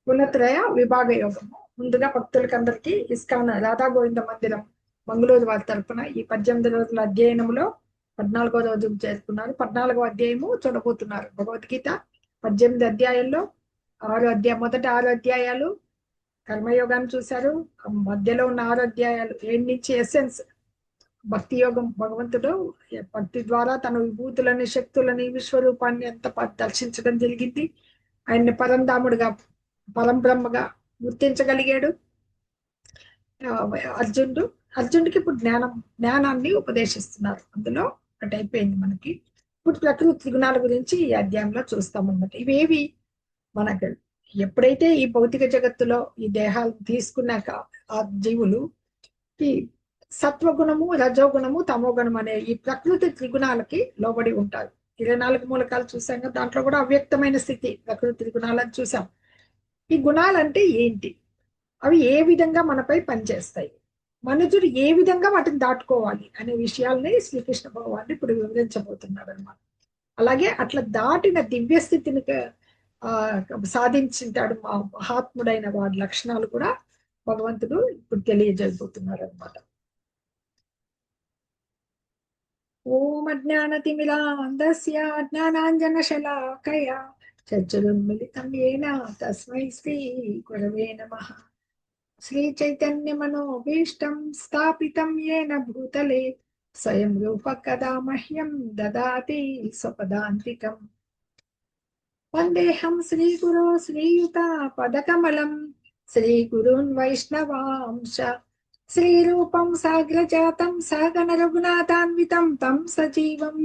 గుణత్రయ విభాగ యోగము. ముందుగా భక్తులకందరికీ ఇస్కాన్ రాధా గోవింద మందిరం మంగళూరు వారి తరపున ఈ 18 రోజుల అధ్యయనంలో 14వ రోజు చేరుకున్నారు. 14వ అధ్యాయము చూడబోతున్నారు. భగవద్గీత 18 అధ్యాయంలో మొదటి 6 అధ్యాయాలు కర్మయోగాన్ని చూశారు. మధ్యలో ఉన్న 6 అధ్యాయాలు 7 నుంచి ఎసెన్స్ భక్తి యోగం. భగవంతుడు భక్తి ద్వారా తన విభూతులని, శక్తులని, విశ్వరూపాన్ని ఎంత దర్శించడం జరిగింది. ఆయన్ని పరంధాముడుగా, పరంబ్రహ్మగా గుర్తించగలిగాడు అర్జునుడు. అర్జునుడికి ఇప్పుడు జ్ఞానాన్ని ఉపదేశిస్తున్నారు. అందులో ఒకటి అయిపోయింది మనకి. ఇప్పుడు ప్రకృతి గుణాల గురించి ఈ అధ్యాయంలో చూస్తామన్నమాట. ఇవేవి మనకు ఎప్పుడైతే ఈ భౌతిక జగత్తులో ఈ దేహాలు తీసుకున్నాక ఆ జీవులు ఈ సత్వగుణము, రజోగుణము, తమోగుణం అనే ఈ ప్రకృతి త్రిగుణాలకి లోబడి ఉంటారు. 24 మూలకాలు చూసాం కదా, దాంట్లో కూడా అవ్యక్తమైన స్థితి ప్రకృతి త్రిగుణాలని చూసాం. ఈ గుణాలంటే ఏంటి, అవి ఏ విధంగా మనపై పనిచేస్తాయి, మనుషుడు ఏ విధంగా వాటిని దాటుకోవాలి అనే విషయాల్ని శ్రీకృష్ణ భగవాన్ ఇప్పుడు వివరించబోతున్నాడు అనమాట. అలాగే అట్లా దాటిన దివ్య స్థితిని సాధించింటాడు మా మహాత్ముడైన వాడి లక్షణాలు కూడా భగవంతుడు ఇప్పుడు తెలియజేయబోతున్నారు అనమాట. ఓం అజ్ఞానతిమిరాంధస్య జ్ఞానాంజనశలాకయా చక్షురున్మిళితం యేన తస్మై శ్రీ గురవే నమః. శ్రీచైతన్యమనోభీష్టం స్థాపితం యేన భూతలే స్వయం రూప కదా మహ్యం దదాతి స్వపదాంతికం. వందేహం శ్రీగురో శ్రీయుత పదకమలం శ్రీగురున్ వైష్ణవాంశ శ్రీరూపం సాగ్రజాతం సహగణ రఘునాథాన్వితం తం సజీవం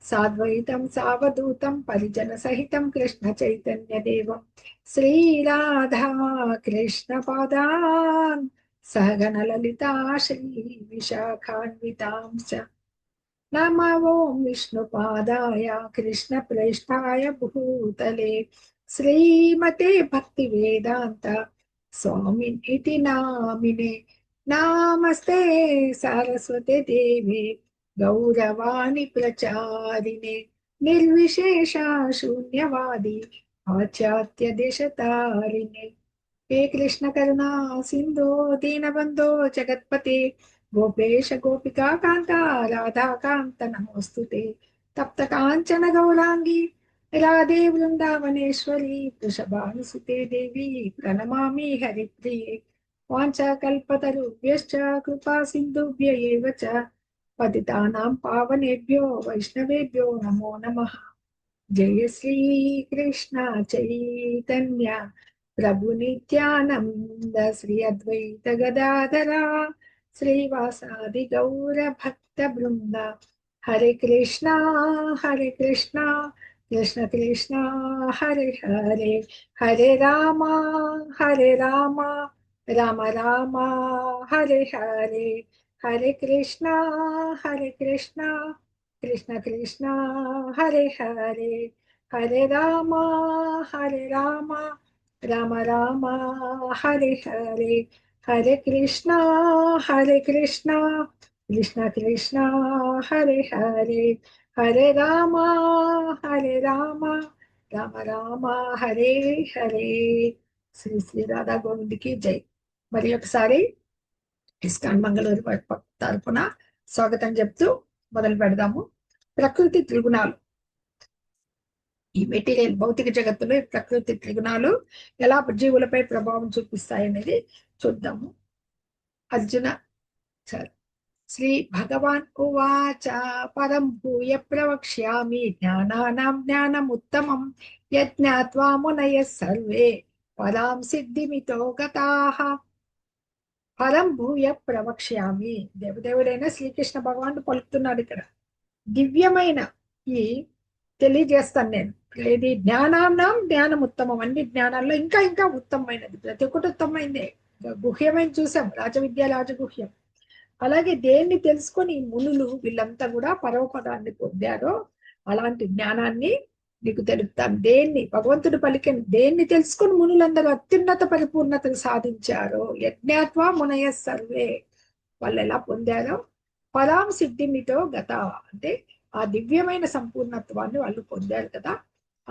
సాద్వైతం సావధూతం పరిజన సహితం కృష్ణ చైతన్య దేవం శ్రీరాధా కృష్ణ పాదాన్ సహగణ లలితా శ్రీ విశాఖాన్వితాంశ. నమో ఓం విష్ణుపాదాయ కృష్ణ ప్రేష్ఠాయ భూతలే శ్రీమతే భక్తి వేదాంత స్వామినితి నామినే. నమస్తే సరస్వతి దేవి గౌరవాణి ప్రచారిణే నిర్విశేష శూన్యవాది పాశ్చాత్య దేశతారిణే. హే కృష్ణ కరుణా సింధో దీనబంధో జగత్పతే గోపేశ గోపికా కాంత రాధాకాంత నమోస్తుతే. తప్త కాంచన గౌరాంగి రాధే వృందావనేశ్వరి వృషభానుసుతే దేవి ప్రణమామి హరిప్రియ. వాంఛాకల్పతరుభ్యశ్చ కృపా సింధుభ్య ఏవ చ పతితానాం పావనేభ్యో వైష్ణవేభ్యో నమో నమః. జయ శ్రీ కృష్ణ చైతన్య ప్రభు నిత్యానంద శ్రీ అద్వైత గదాధర శ్రీవాసాది గౌర భక్త బృంద. హరే కృష్ణ కృష్ణ కృష్ణ హరే హరే, హరే రామ రామ రామ హరే హరే. హరే కృష్ణ కృష్ణ కృష్ణ హరే హరే, హరే రామ రామ రామ హరే హరే. హరే కృష్ణ కృష్ణ కృష్ణ హరే హరే, హరే రామ రామ రామ హరే హరే. శ్రీ శ్రీ రాధా గోవింద్కి జై. మరి ఒకసారి ఇస్కాన్ మంగళూరు తరపున స్వాగతం చెప్తూ మొదలు పెడదాము. ప్రకృతి త్రిగుణాలు, ఈ మెటీరియల్ భౌతిక జగత్తులో ఈ ప్రకృతి త్రిగుణాలు ఎలా జీవులపై ప్రభావం చూపిస్తాయి అనేది చూద్దాము. అర్జున శ్రీ భగవాన్ ఉవాచ పరం భూయ ప్రవక్ష్యామి జ్ఞానానాం జ్ఞానముత్తమం యజ్ఞాత్వా మునయః సర్వే పరాం సిద్ధిమితో గతాః. పరం భూయ ప్రవక్ష్యామి, దేవదేవుడైన శ్రీకృష్ణ భగవానుడు పలుకుతున్నాడు ఇక్కడ. దివ్యమైన ఈ తెలియజేస్తాను నేను. ఇది జ్ఞానానాం జ్ఞానం ఉత్తమం, అన్ని జ్ఞానాల్లో ఇంకా ఇంకా ఉత్తమమైనది, ప్రతి ఒక్కటి ఉత్తమమైందే. గుహ్యమైన చూసాం, రాజవిద్య రాజగుహ్యం. అలాగే దేన్ని తెలుసుకొని మునులు వీళ్ళంతా కూడా పరమపదాన్ని పొందారో అలాంటి జ్ఞానాన్ని నీకు తెలుపుతాను. దేన్ని భగవంతుడు పలికిన దేన్ని తెలుసుకొని మునులందరూ అత్యున్నత పరిపూర్ణతను సాధించారో యజ్ఞాత్వా మునయ సర్వే, వాళ్ళు ఎలా పొందారో పరాం సిద్ధిమితో గత అంటే ఆ దివ్యమైన సంపూర్ణత్వాన్ని వాళ్ళు పొందారు కదా.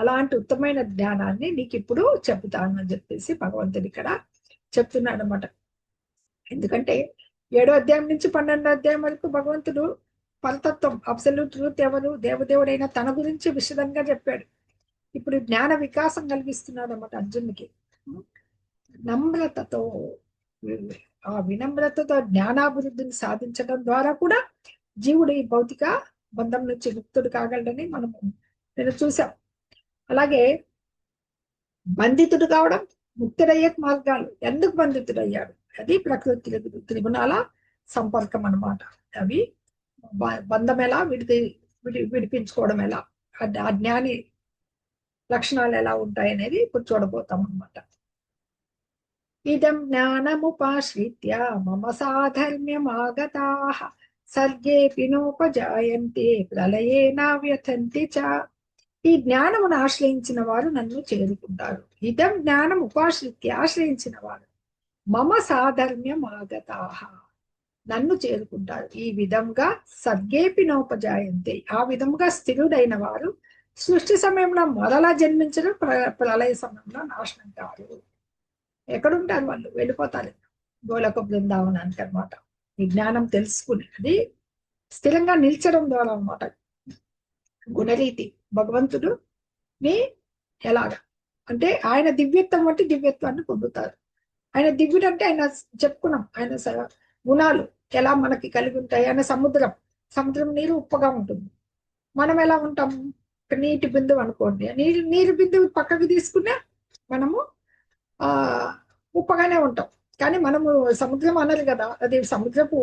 అలాంటి ఉత్తమైన జ్ఞానాన్ని నీకు ఇప్పుడు చెబుతాను అని చెప్పేసి భగవంతుడు ఇక్కడ చెప్తున్నాడు అనమాట. ఎందుకంటే 7వ అధ్యాయం నుంచి 12వ అధ్యాయం వరకు భగవంతుడు పరతత్వం, అబ్సల్యూట్ ట్రూత్ ఎవరు, దేవదేవుడైన తన గురించి విశదంగా చెప్పాడు. ఇప్పుడు జ్ఞాన వికాసం కలిగిస్తున్నాడు అన్నమాట అర్జునుడికి. నమ్రతతో, ఆ వినమ్రతతో జ్ఞానాభివృద్ధిని సాధించడం ద్వారా కూడా జీవుడు ఈ భౌతిక బంధం నుంచి ముక్తుడు కాగలడని మనం నేను చూసాం. అలాగే బంధితుడు కావడం, ముక్తుడయ్యే మార్గాలు. ఎందుకు బంధితుడయ్యాడు? అది ప్రకృతి త్రిగుణాల సంపర్కం అన్నమాట. అవి బంధం ఎలా విడిపించుకోవడం ఎలా, ఆ జ్ఞాని లక్షణాలు ఎలా ఉంటాయి అనేది ఇప్పుడు చూడబోతాం అన్నమాట. ఇదం జ్ఞానముపాశ్రిత్య మమ సాధర్మ్యమాగతాః సర్గేపి నోపజాయంతే ప్రళయే నా వ్యథంతి చ. ఈ జ్ఞానమును ఆశ్రయించిన వారు నన్ను చేరుకుంటారు. ఇదం జ్ఞానం ఉపాశ్రిత్య, ఆశ్రయించిన వారు మమ సాధర్మ్యమాగతాః, నన్ను చేరుకుంటారు. ఈ విధంగా సర్గేపి నోపజాయంతే, ఆ విధంగా స్థిరుడైన వారు సృష్టి సమయంలో మరలా జన్మించడం, ప్రళయ సమయంలో నాశనం కారు. ఎక్కడుంటారు వాళ్ళు? వెళ్ళిపోతారు గోలోక బృందావనానికి అనమాట. ఈ జ్ఞానం తెలుసుకుని అది స్థిరంగా నిల్చడం ద్వారా అనమాట. గుణరీతి భగవంతుడు ని ఎలాగా అంటే ఆయన దివ్యత్వం వంటి దివ్యత్వాన్ని పొందుతారు. ఆయన దివ్యుడు అంటే ఆయన చెప్పుకున్నాం, ఆయన గుణాలు ఎలా మనకి కలిగి ఉంటాయి. ఆయన సముద్రం నీరు ఉప్పగా ఉంటుంది. మనం ఎలా ఉంటాము? నీటి బిందువు అనుకోండి, నీరు బిందువు పక్కకి తీసుకునే మనము ఆ ఉప్పగానే ఉంటాం. కానీ మనము సముద్రం అనరు కదా, అది సముద్రపు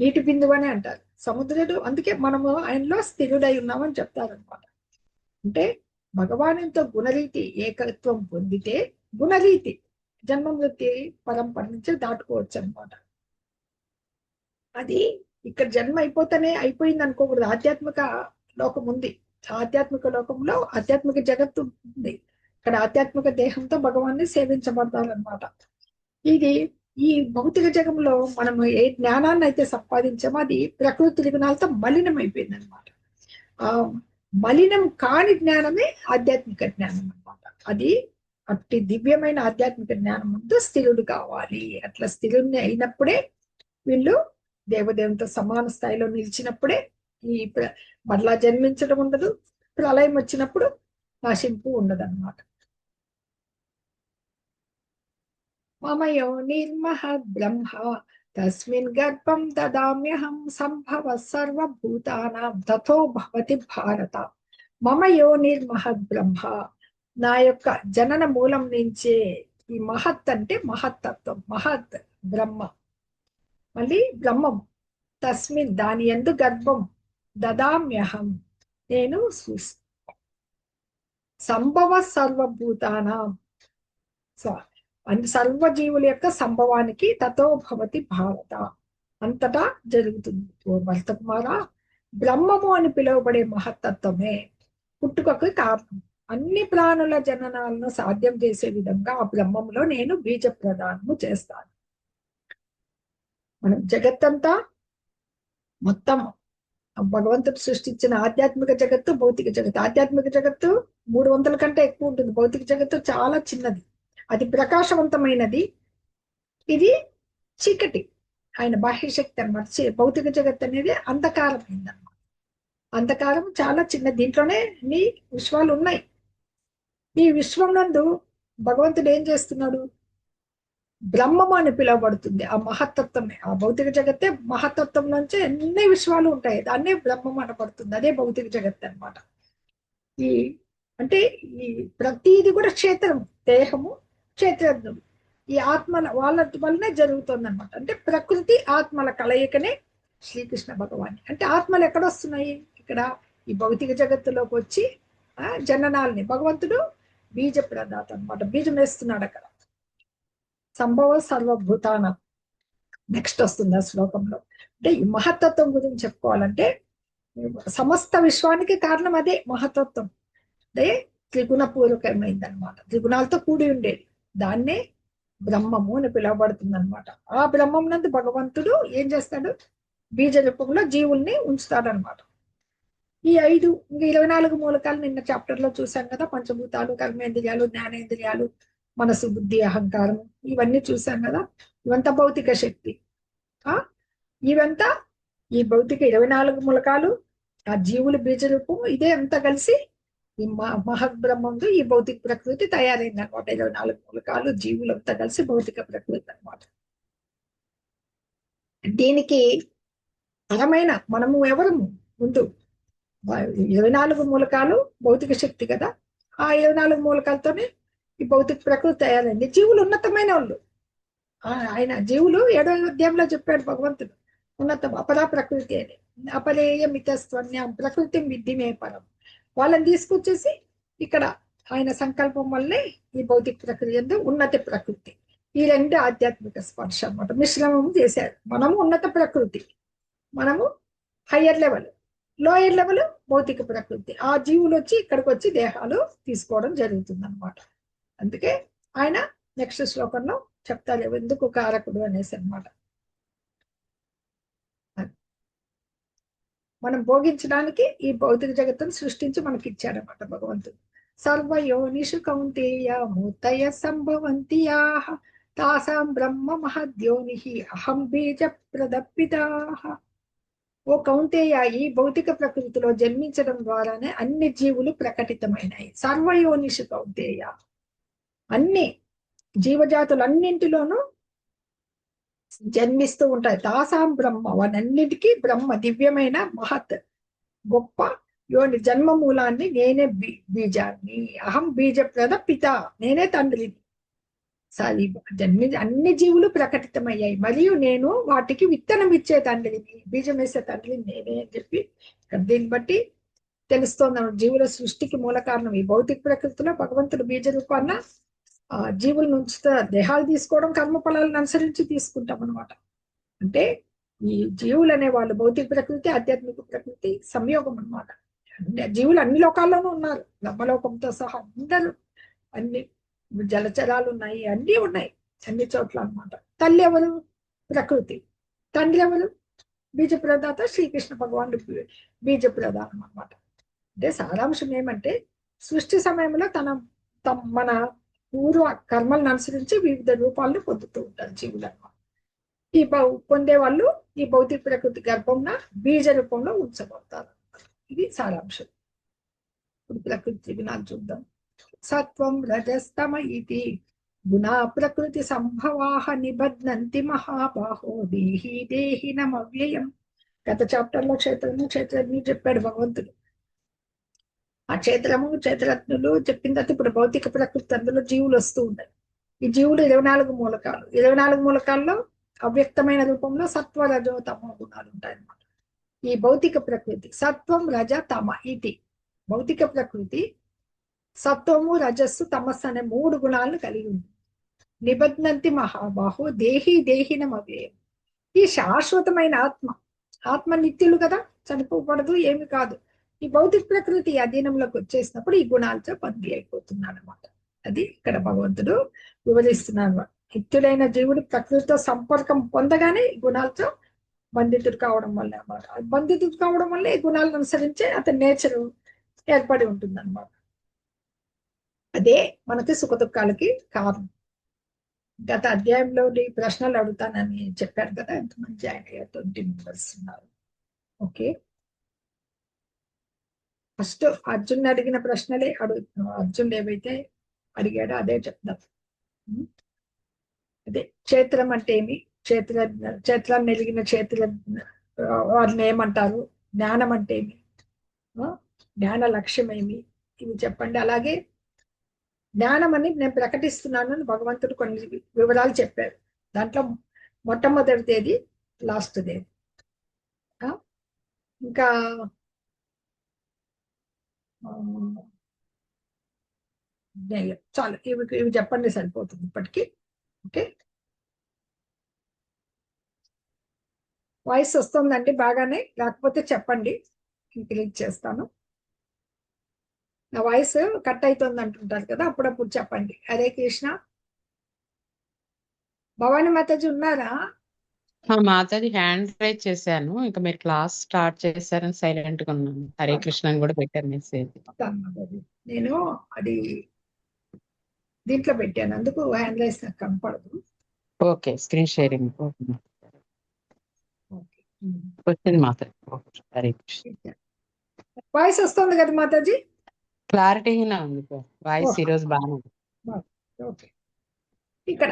నీటి బిందువు అని అంటారు. సముద్రుడు, అందుకే మనము ఆయనలో స్థిరుడై ఉన్నామని చెప్తారనమాట. అంటే భగవానుతో గుణరీతి ఏకత్వం పొందితే గుణరీతి జన్మ మృత్యు పరంపర నుంచి దాటుకోవచ్చు అనమాట. అది ఇక్కడ జన్మ అయిపోతేనే అయిపోయింది అనుకోకూడదు. ఆధ్యాత్మిక లోకం ఉంది. ఆధ్యాత్మిక లోకంలో ఆధ్యాత్మిక జగత్తు ఉంది. ఇక్కడ ఆధ్యాత్మిక దేహంతో భగవాన్ని సేవించబడతారనమాట. ఇది ఈ భౌతిక జగంలో మనము ఏ జ్ఞానాన్ని అయితే సంపాదించామో అది ప్రకృతి త్రిగుణాలతో మలినం అయిపోయింది అనమాట. ఆ మలినం కాని జ్ఞానమే ఆధ్యాత్మిక జ్ఞానం అనమాట. అది అట్టి దివ్యమైన ఆధ్యాత్మిక జ్ఞానం ముందు స్థిరుడు కావాలి. అట్లా స్థిరుడిని అయినప్పుడే వీళ్ళు దేవదేవునితో సమాన స్థాయిలో నిలిచినప్పుడే ఈ మరలా జన్మించడం ఉండదు, ప్రళయం వచ్చినప్పుడు నశింపు ఉండదు అనమాట. మమ యోనిర్మహద్ బ్రహ్మ తస్మిన్ గర్భం దదామ్యహం సంభవ సర్వభూతానాం తథో భవతి భారత. మమ యోనిర్మహద్ బ్రహ్మ, నా యొక్క జనన మూలం నుంచే ఈ మహత్ అంటే మహత్తత్వం, మహత్ బ్రహ్మ, మళ్ళీ బ్రహ్మం, తస్మిన్ దాని యందు గర్భం, దదామ్యహం నేను సంభవ సర్వభూతానాం సర్వజీవుల యొక్క సంభవానికి తతో భవతి భారత, అంతటా జరుగుతుంది. ఓ భరత కుమార, బ్రహ్మము అని పిలువబడే మహత్తత్వమే పుట్టుకకు కారణం. అన్ని ప్రాణుల జననాలను సాధ్యం చేసే విధంగా ఆ బ్రహ్మంలో నేను బీజ ప్రదానము చేస్తాను. మనం జగత్తంతా మొత్తం భగవంతుడు సృష్టించిన ఆధ్యాత్మిక జగత్తు, భౌతిక జగత్తు. ఆధ్యాత్మిక జగత్తు 300 కంటే ఎక్కువ ఉంటుంది. భౌతిక జగత్తు చాలా చిన్నది, అది ప్రకాశవంతమైనది, ఇది చీకటి. ఆయన బాహ్యశక్తి అనమాట. భౌతిక జగత్తు అనేది అంధకారమైందన్నమాట. అంధకారం చాలా చిన్న, దీంట్లోనే నీ విశ్వాలు ఉన్నాయి. ఈ విశ్వం నందు భగవంతుడు ఏం చేస్తున్నాడు? బ్రహ్మము అని పిలువబడుతుంది ఆ మహత్తత్వమే. ఆ భౌతిక జగత్తే మహత్తత్వం నుంచి ఎన్ని విశ్వాలు ఉంటాయి, దాన్నే బ్రహ్మం అనబడుతుంది. అదే భౌతిక జగత్ అనమాట. ఈ అంటే ఈ ప్రతిది కూడా క్షేత్రము, దేహము క్షేత్రజ్ఞుడు, ఈ ఆత్మల వాళ్ళ వల్లనే జరుగుతుంది అనమాట. అంటే ప్రకృతి ఆత్మల కలయికనే శ్రీకృష్ణ భగవాన్. అంటే ఆత్మలు ఎక్కడొస్తున్నాయి? ఇక్కడ ఈ భౌతిక జగత్తులోకి వచ్చి జననాల్ని భగవంతుడు బీజ ప్రదాత అనమాట, బీజం వేస్తున్నాడు అక్కడ. సంభవ సర్వభూతానం నెక్స్ట్ వస్తుంది ఆ శ్లోకంలో. అంటే ఈ మహత్తత్వం గురించి చెప్పుకోవాలంటే సమస్త విశ్వానికి కారణం అదే మహత్తత్వం. అంటే త్రిగుణ పూర్వకమైంది అనమాట, త్రిగుణాలతో కూడి ఉండేది. దాన్నే బ్రహ్మము అని పిలువబడుతుంది అనమాట. ఆ బ్రహ్మం నందు భగవంతుడు ఏం చేస్తాడు? బీజ రూపంలో జీవుల్ని ఉంచుతాడనమాట. ఈ 5 ఇంకా 24 మూలకాలు నిన్న చాప్టర్ లో చూసాం కదా. పంచభూతాలు, కర్మేంద్రియాలు, జ్ఞానేంద్రియాలు, మనసు, బుద్ధి, అహంకారం, ఇవన్నీ చూసాం కదా. ఇవంతా భౌతిక శక్తి. ఆ ఇవంతా ఈ భౌతిక 24 మూలకాలు, ఆ జీవుల బీజ రూపం, ఇదే అంతా కలిసి ఈ మహద్బ్రహ్మంలో ఈ భౌతిక ప్రకృతి తయారైంది అనమాట. 24 మూలకాలు, జీవులంతా కలిసి భౌతిక ప్రకృతి అనమాట. దీనికి పరమైన మనము ఎవరము ముందు 24 మూలకాలు భౌతిక శక్తి కదా. ఆ 24 మూలకాలతోనే ఈ భౌతిక ప్రకృతి తయారైంది. జీవులు ఉన్నతమైన వాళ్ళు. ఆయన జీవులు 7వ అధ్యాయంలో చెప్పాడు భగవంతుడు, ఉన్నతం అపరా ప్రకృతి అని. అపరేయ మితస్వన్యం ప్రకృతి విద్ధిమే పరం. వాళ్ళని తీసుకొచ్చేసి ఇక్కడ ఆయన సంకల్పం వల్లే ఈ భౌతిక ప్రకృతి ఎందు ఉన్నత ప్రకృతి, ఈ రెండు ఆధ్యాత్మిక స్పర్శ అన్నమాట మిశ్రమం చేశారు. మనము ఉన్నత ప్రకృతి, మనము హయ్యర్ లెవెల్, లోయర్ లెవెల్ భౌతిక ప్రకృతి. ఆ జీవులు వచ్చి ఇక్కడికి వచ్చి దేహాలు తీసుకోవడం జరుగుతుంది అనమాట. అందుకే ఆయన నెక్స్ట్ శ్లోకంలో చెప్తారు ఎందుకు కారకుడు అనేసి అనమాట. మనం భోగించడానికి ఈ భౌతిక జగత్తును సృష్టించి మనకి ఇచ్చారన్నమాట భగవంతుడు. సర్వయోనిషు కౌంతేయ మూర్తయ సంభవంతి యాః తాసాం బ్రహ్మ మహద్యోని అహం బీజ ప్రదప్పితాః. ఓ కౌంతేయ, ఈ భౌతిక ప్రకృతిలో జన్మించడం ద్వారానే అన్ని జీవులు ప్రకటితమైనాయి. సర్వయోనిషు కౌంతేయ, అన్ని జీవజాతులన్నింటిలోనూ జన్మిస్తూ ఉంటాయి. తాసాం బ్రహ్మ, వానన్నిటికీ బ్రహ్మ దివ్యమైన మహత్ గొప్ప యోని జన్మ మూలాన్ని నేనే బీజాన్ని. అహం బీజప్రద పిత, నేనే తండ్రిని. సారీ, అన్ని జీవులు ప్రకటితమయ్యాయి మరియు నేను వాటికి విత్తనం ఇచ్చే తండ్రిని, బీజం వేసే తండ్రిని నేనే అని చెప్పి దీన్ని బట్టి తెలుస్తోంది. జీవుల సృష్టికి మూల కారణం ఈ భౌతిక ప్రకృతిలో భగవంతుడు బీజ రూపాన్న జీవుల నుంచి దేహాలు తీసుకోవడం కర్మ ఫలాలను అనుసరించి తీసుకుంటాం అనమాట. అంటే ఈ జీవులు అనే వాళ్ళు భౌతిక ప్రకృతి, ఆధ్యాత్మిక ప్రకృతి సంయోగం అనమాట. జీవులు అన్ని లోకాల్లోనూ ఉన్నారు, బ్రహ్మలోకంతో సహా అందరూ. అన్ని జలచరాలు ఉన్నాయి, అన్ని ఉన్నాయి అన్ని చోట్ల అనమాట. తల్లి ఎవరు? ప్రకృతి. తండ్రి ఎవరు? బీజ ప్రదాత శ్రీకృష్ణ భగవానుడు బీజ ప్రధానం అనమాట. అంటే సారాంశం ఏమంటే సృష్టి సమయంలో మన పూర్వ కర్మలను అనుసరించి వివిధ రూపాలను పొందుతూ ఉంటారు జీవులు అనమాట. ఈ పొందే వాళ్ళు ఈ భౌతిక ప్రకృతి గర్భంన బీజ రూపంలో ఉంచబడతారు. ఇది సారాంశం. ఇప్పుడు ప్రకృతి గుణాలు చూద్దాం. సత్వం రజస్తమ ఇది గుణా ప్రకృతి సంభవాహ నిబధ్నంతి మహాబాహో దేహి దేహినమవ్యయం. గత చాప్టర్ లో క్షేత్రజ్ఞ చెప్పాడు భగవంతుడు. ఆ క్షేత్రజ్ఞులు చెప్పిన తర్వాత ఇప్పుడు భౌతిక ప్రకృతి, అందులో జీవులు వస్తూ ఉంటాయి. ఈ జీవులు 24 మూలకాలు. 24 మూలకాల్లో అవ్యక్తమైన రూపంలో సత్వ రజో తమో గుణాలు ఉంటాయన్నమాట. ఈ భౌతిక ప్రకృతి సత్వం రజ తమ ఇది. భౌతిక ప్రకృతి సత్వము రజస్సు తమస్సు అనే 3 గుణాలను కలిగి ఉంది. నిబధ్నంతి మహాబాహు దేహి దేహినం అవ్యయం. ఈ శాశ్వతమైన ఆత్మ నిత్యులు కదా, చనిపోకూడదు, ఏమి కాదు. ఈ భౌతిక ప్రకృతి అధీనంలోకి వచ్చేసినప్పుడు ఈ గుణాలతో బందీ అయిపోతున్నాడు అనమాట. అది ఇక్కడ భగవంతుడు వివరిస్తున్నాడు. నిత్యులైన జీవుడు ప్రకృతితో సంపర్కం పొందగానే ఈ గుణాలతో బంధితుడు కావడం వల్ల అన్నమాట. బంధితుడు కావడం వల్ల ఈ గుణాలను అనుసరించే అతని నేచరు ఏర్పడి ఉంటుంది అనమాట. అదే మనకి సుఖ దుఃఖాలకి కారణం. గత అధ్యాయంలో ప్రశ్నలు అడుగుతానని చెప్పారు కదా, ఎంతమంది జాయిన్ అయ్యారు? 20 మెంబర్స్ ఉన్నారు. ఓకే, ఫస్ట్ అర్జున్ అడిగిన ప్రశ్నలే అర్జున్ ఏవైతే అడిగాడో అదే చెప్దాం. అదే క్షేత్రం అంటే ఏమి, క్షేత్రాన్ని ఎరిగిన వారిని ఏమంటారు, జ్ఞానం అంటే ఏమి, జ్ఞాన లక్ష్యం ఏమి, ఇవి చెప్పండి. అలాగే జ్ఞానం అని నేను ప్రకటిస్తున్నాను అని భగవంతుడు కొన్ని వివరాలు చెప్పారు. దాంట్లో మొట్టమొదటిది లాస్ట్ది. ఇంకా చాలు, ఇవి చెప్పండి సరిపోతుంది ఇప్పటికి. ఓకే, వాయిస్ వస్తుందండి బాగానే? లేకపోతే చెప్పండి, క్లిక్ చేస్తాను. నా వాయిస్ కట్ అవుతుంది అంటుంటారు కదా, అప్పుడప్పుడు చెప్పండి. హరే కృష్ణ. భవానీ మాతాజీ ఉన్నారా? మాతాజీ హ్యాండ్ రైజ్ చేశాను. ఇంకా మీరు క్లాస్ స్టార్ట్ చేశారని సైలెంట్ గా ఉన్నాను. హరే కృష్ణ అని కూడా పెట్టారు మెసేజ్. మాతాజీ నేను అది దీంట్లో పెట్టాను, అందుకు హ్యాండ్ రైస్ నాకు కనపడదు. Okay, screen sharing okay. వచ్చింది మాతాజీ. హరే కృష్ణ. వాయిస్ వస్తుంది కదా మాతాజీ? క్లారిటీగా ఉంది వాయిస్ ఓకే. ఈరోజు బాగానే ఉంది. ఓకే. ఇక్కడ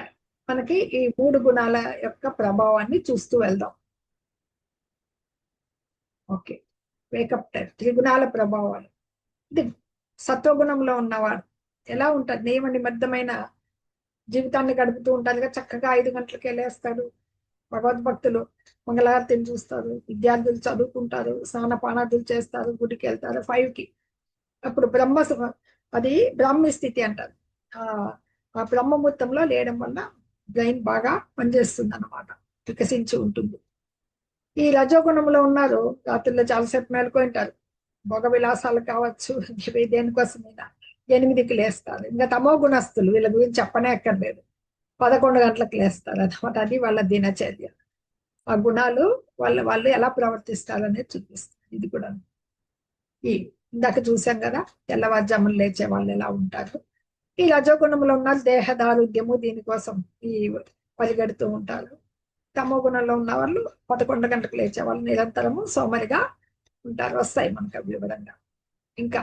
మనకి ఈ 3 గుణాల యొక్క ప్రభావాన్ని చూస్తూ వెళ్దాం. ఓకే. వేకప్ టైం, త్రిగుణాల ప్రభావాలు. ఇది సత్వగుణంలో ఉన్నవాడు ఎలా ఉంటారు? నియమ నిబద్ధమైన జీవితాన్ని గడుపుతూ ఉంటారు కదా, చక్కగా 5 గంటలకు వెళ్ళేస్తాడు. భగవద్భక్తులు మంగళారతిని చూస్తారు, విద్యార్థులు చదువుకుంటారు, స్నానపానాదులు చేస్తారు, గుడికి వెళ్తారు 5కి. అప్పుడు అది బ్రాహ్మీ స్థితి అంటారు. ఆ ఆ బ్రహ్మముహూర్తంలో లేయడం వల్ల బ్రెయిన్ బాగా పనిచేస్తుంది అన్నమాట, వికసించి ఉంటుంది. ఈ రజోగుణంలో ఉన్నారు, రాత్రుల్లో చాలాసేపు మేలుకుంటారు, భోగ విలాసాలు కావచ్చు, ఇవి దేనికోసమైనా 8కి లేస్తారు. ఇంకా తమో గుణస్తులు, వీళ్ళ గురించి చెప్పనే అక్కర్లేదు, 11 గంటలకు లేస్తారు అనమాట. అది వాళ్ళ దినచర్య. ఆ గుణాలు వాళ్ళు ఎలా ప్రవర్తిస్తారు అనేది చూపిస్తారు. ఇది కూడా ఈ ఇందాక చూసాం కదా, తెల్లవారుజామున లేచే వాళ్ళు ఎలా ఉంటారు. ఈ రజోగుణంలో ఉన్న దేహదారుద్యము, దీనికోసం ఈ పరిగెడుతూ ఉంటారు. తమో గుణంలో ఉన్న వాళ్ళు 11 గంటలకు లేచే వాళ్ళు నిరంతరము సోమరిగా ఉంటారు. వస్తాయి మనకు అవి వివరంగా. ఇంకా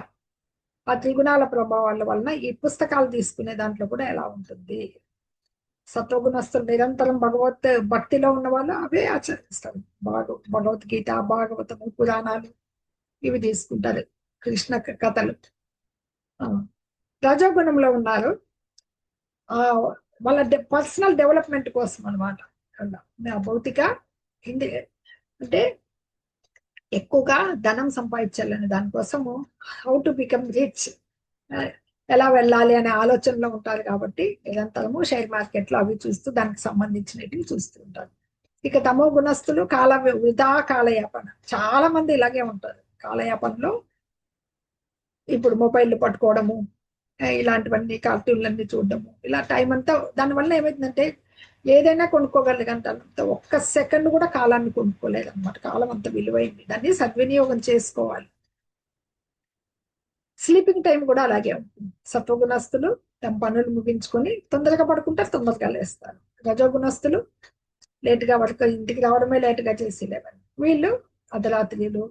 ఆ త్రిగుణాల ప్రభావాల వలన ఈ పుస్తకాలు తీసుకునే దాంట్లో కూడా ఎలా ఉంటుంది. సత్వగుణస్తులు నిరంతరం భక్తిలో ఉన్న వాళ్ళు అవే ఆచరిస్తారు. భగవద్గీత, భాగవతము, పురాణాలు ఇవి తీసుకుంటారు, కృష్ణ కథలు. రజోగుణంలో ఉన్నారు, ఆ వాళ్ళ పర్సనల్ డెవలప్మెంట్ కోసం అనమాట. భౌతిక అంటే ఎక్కువగా ధనం సంపాదించాలని దానికోసము హౌ టు బికమ్ రిచ్, ఎలా వెళ్ళాలి అనే ఆలోచనలో ఉంటారు. కాబట్టి నిరంతరము షేర్ మార్కెట్ లో అవి చూస్తూ దానికి సంబంధించినవి చూస్తూ ఉంటారు. ఇక తమో గుణస్తులు వృధా కాలయాపన. చాలా మంది ఇలాగే ఉంటారు. కాలయాపనలో ఇప్పుడు మొబైల్ పట్టుకోవడము, ఇలాంటివన్నీ కార్టూన్లన్నీ చూడడము, ఇలా టైం అంతా దానివల్ల ఏమైందంటే ఏదైనా కొనుక్కోగలిగంత ఒక్క సెకండ్ కూడా కాలాన్ని కొనుక్కోలేదు అనమాట. కాలం అంత విలువైంది, దాన్ని సద్వినియోగం చేసుకోవాలి. స్లీపింగ్ టైం కూడా అలాగే ఉంటుంది. సత్వగుణస్తులు తమ పనులు ముగించుకొని తొందరగా పడుకుంటారు, తొందరగా లేస్తారు. రజోగుణస్తులు లేటుగా ఇంటికి రావడమే లేటుగా చేసి లేవని. వీళ్ళు అర్ధరాత్రిలు,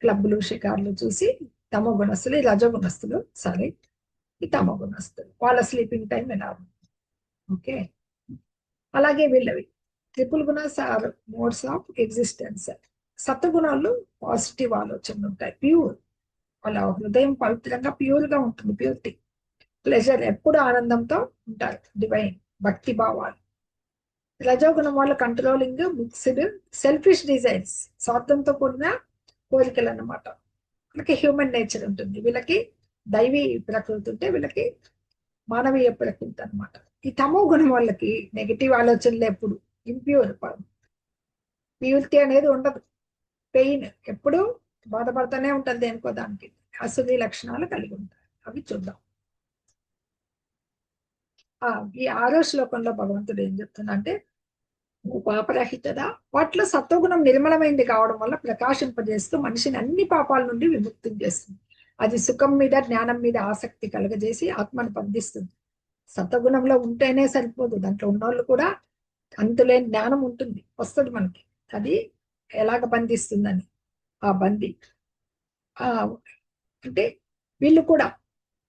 క్లబ్లు, షికార్లు చూసి తమో గుణస్తులు. ఈ రజోగుణస్తులు సారీ, ఈ తమో గుణస్తులు వాళ్ళ స్లీపింగ్ టైం ఎలా ఉంది. ఓకే. అలాగే వీళ్ళవి triple gunas or modes of existence. సత్వగుణాలు పాజిటివ్ ఆలోచనలు ఉంటాయి, ప్యూర్. వాళ్ళ హృదయం పవిత్రంగా ప్యూర్ గా ఉంటుంది, ప్యూరిటీ. ప్లెజర్, ఎప్పుడు ఆనందంతో ఉంటారు, డివైన్ భక్తి భావాలు. రజోగుణం వాళ్ళ కంట్రోలింగ్, మిక్స్డ్, సెల్ఫిష్ డిజైన్స్, స్వార్థంతో కూడిన కోరికలు అన్నమాట. వీళ్ళకి హ్యూమన్ నేచర్ ఉంటుంది, వీళ్ళకి దైవీ ప్రకృతి ఉంటే వీళ్ళకి మానవీయ ప్రకృతి అనమాట. ఈ తమో గుణం వాళ్ళకి నెగిటివ్ ఆలోచనలు, ఎప్పుడు ఇంప్యూర్, ప్యూరిటీ అనేది ఉండదు, పెయిన్, ఎప్పుడు బాధపడుతూనే ఉంటుంది దేనికో దానికి. అసురీ లక్షణాలు కలిగి ఉంటారు. అవి చూద్దాం. ఈ 6వ శ్లోకంలో భగవంతుడు ఏం చెప్తున్నా అంటే, పాపరహితదా, వాటిలో సత్వగుణం నిర్మలమైంది కావడం వల్ల ప్రకాశింపజేస్తూ మనిషిని అన్ని పాపాల నుండి విముక్తం చేస్తుంది. అది సుఖం మీద, జ్ఞానం మీద ఆసక్తి కలగజేసి ఆత్మను బంధిస్తుంది. సత్వగుణంలో ఉంటేనే సరిపోదు, దాంట్లో ఉన్నోళ్ళు కూడా అంతులేని జ్ఞానం ఉంటుంది, వస్తుంది మనకి. అది ఎలాగ బంధిస్తుందని ఆ బంది. అంటే వీళ్ళు కూడా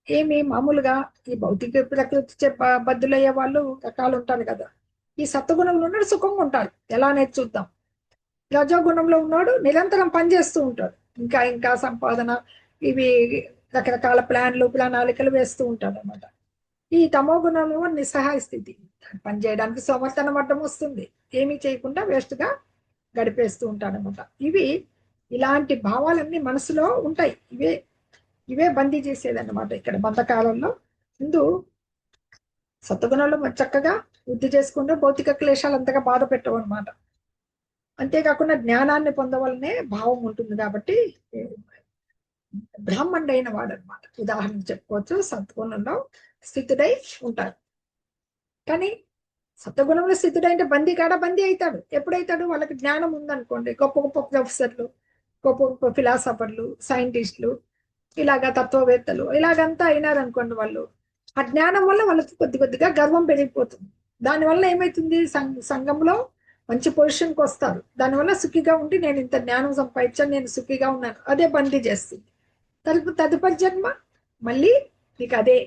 ఏమి మామూలుగా ఈ భౌతిక ప్రకృతి బద్దులయ్యే వాళ్ళు రకాలు ఉంటారు కదా. ఈ సత్వగుణంలో ఉన్నాడు సుఖంగా ఉంటాడు, ఎలా అనేది చూద్దాం. రజోగుణంలో ఉన్నాడు నిరంతరం పనిచేస్తూ ఉంటాడు, ఇంకా ఇంకా సంపాదన, ఇవి రకరకాల ప్రణాళికలు వేస్తూ ఉంటాడు అనమాట. ఈ తమో గుణంలో నిస్సహాయ స్థితి, పని చేయడానికి సోమర్తనం అడ్డం వస్తుంది, ఏమీ చేయకుండా వేస్ట్ గా గడిపేస్తూ ఉంటాడు అనమాట. ఇలాంటి భావాలన్నీ మనసులో ఉంటాయి. ఇవే బందీ చేసేదన్నమాట. ఇక్కడ బంధకాలంలో ముందు సత్వగుణంలో చక్కగా వృద్ధి చేసుకుంటే భౌతిక క్లేశాలు అంతగా బాధ పెట్టవు అనమాట. అంతేకాకుండా జ్ఞానాన్ని పొందవలనే భావం ఉంటుంది కాబట్టి బ్రాహ్మణుడైన వాడు అనమాట. ఉదాహరణ చెప్పుకోవచ్చు, సత్వగుణంలో స్థితుడై ఉంటారు. కానీ సత్వగుణంలో స్థితుడైతే బందీ కాడ బందీ అవుతాడు. ఎప్పుడైతాడు? వాళ్ళకి జ్ఞానం ఉందనుకోండి, గొప్ప గొప్ప ప్రొఫెసర్లు, గొప్ప గొప్ప ఫిలాసఫర్లు, సైంటిస్టులు, ఇలాగా తత్వవేత్తలు, ఇలాగంతా అయినారనుకోండి వాళ్ళు, ఆ జ్ఞానం వల్ల వాళ్ళకి కొద్ది కొద్దిగా గర్వం పెరిగిపోతుంది. దానివల్ల ఏమైతుంది? సంఘంలో మంచి పొజిషన్కి వస్తారు. దానివల్ల సుఖిగా ఉండి నేను ఇంత జ్ఞానం సంపాదించాను, నేను సుఖిగా ఉన్నాను, అదే బందీ చేస్తుంది. తదుపరి జన్మ మళ్ళీ నీకు అదే,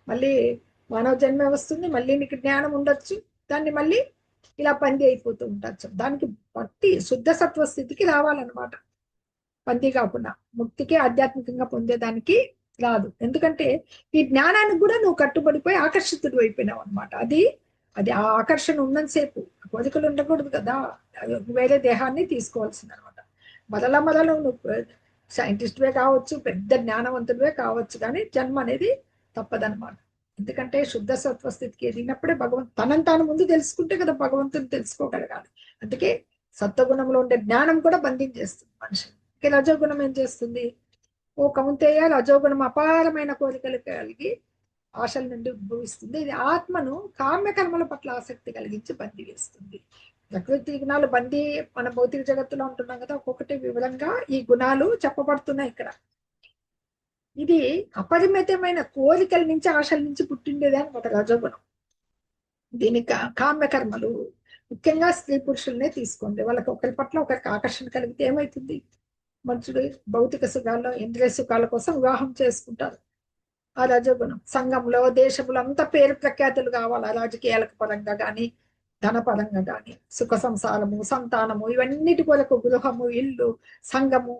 మళ్ళీ మానవ జన్మ వస్తుంది, మళ్ళీ నీకు జ్ఞానం ఉండొచ్చు, దాన్ని మళ్ళీ ఇలా బందీ అయిపోతూ ఉండొచ్చు. దానికి బట్టి శుద్ధ సత్వ స్థితికి రావాలన్నమాట. బందీ కాకుండా ముక్తికి ఆధ్యాత్మికంగా పొందేదానికి రాదు. ఎందుకంటే ఈ జ్ఞానానికి కూడా నువ్వు కట్టుబడిపోయి ఆకర్షితుడు అయిపోయినావు అనమాట. అది అది ఆ ఆకర్షణ ఉన్నంతసేపు కోరికలు ఉండకూడదు కదా, వేరే దేహాన్ని తీసుకోవాల్సింది అనమాట. మరలా మరలా నువ్వు సైంటిస్ట్వే కావచ్చు, పెద్ద జ్ఞానవంతుడివే కావచ్చు, కానీ జన్మ అనేది తప్పదనమాట. ఎందుకంటే శుద్ధ సత్వ స్థితికి ఎదిగినప్పుడే తనని తాను ముందు తెలుసుకుంటే కదా భగవంతుని తెలుసుకోగలగాలి. అందుకే సత్వగుణంలో ఉండే జ్ఞానం కూడా బంధించేస్తుంది మనిషిని. రజోగుణం ఏం చేస్తుంది? ఓ కౌంతేయ, రజోగుణం అపారమైన కోరికలు కలిగి ఆశల నుండి ఉద్భవిస్తుంది. ఇది ఆత్మను కామ్యకర్మల పట్ల ఆసక్తి కలిగించి బందీ వేస్తుంది. ప్రకృతి గుణాలు బందీ మన భౌతిక జగత్తులో ఉంటున్నాం కదా, ఒక్కొక్కటి వివరంగా ఈ గుణాలు చెప్పబడుతున్నాయి ఇక్కడ. ఇది అపరిమితమైన కోరికల నుంచి, ఆశల నుంచి పుట్టిండేది అనమాట రజోగుణం. దీనికి కామ్యకర్మలు, ముఖ్యంగా స్త్రీ పురుషులనే తీసుకోండి, వాళ్ళకి ఒకరి పట్ల ఒకరికి ఆకర్షణ కలిగితే ఏమవుతుంది? మనుషులు భౌతిక సుఖాల్లో, ఇంద్రియ సుఖాల కోసం వివాహం చేసుకుంటారు. ఆ రజోగుణం సంఘంలో, దేశంలో అంతా పేరు ప్రఖ్యాతులు కావాలి, రాజకీయాల పరంగా కానీ, ధనపరంగా కానీ, సుఖ సంసారము, సంతానము, ఇవన్నిటి కొరకు గృహము, ఇల్లు, సంఘము,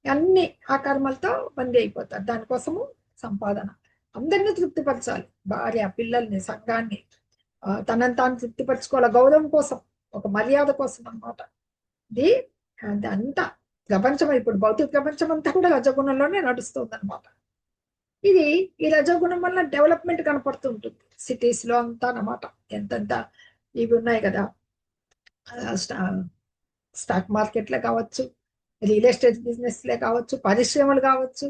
అన్ని ఆ కర్మలతో బందీ అయిపోతారు. దానికోసము సంపాదన, అందరినీ తృప్తిపరచాలి, భార్య, పిల్లల్ని, సంఘాన్ని, తనని తాను తృప్తిపరచుకోవాలి, గౌరవం కోసం, ఒక మర్యాద కోసం అన్నమాట. ఇది అంతా ప్రపంచం, ఇప్పుడు భౌతిక ప్రపంచం అంతా కూడా రజగుణంలోనే నడుస్తుంది అనమాట. ఇది ఈ రజోగుణం వల్ల డెవలప్మెంట్ కనపడుతుంటుంది సిటీస్ లో అంతా అన్నమాట. ఎంతెంత ఇవి ఉన్నాయి కదా, స్టాక్ మార్కెట్లే కావచ్చు, రియల్ ఎస్టేట్ బిజినెస్లే కావచ్చు, పరిశ్రమలు కావచ్చు,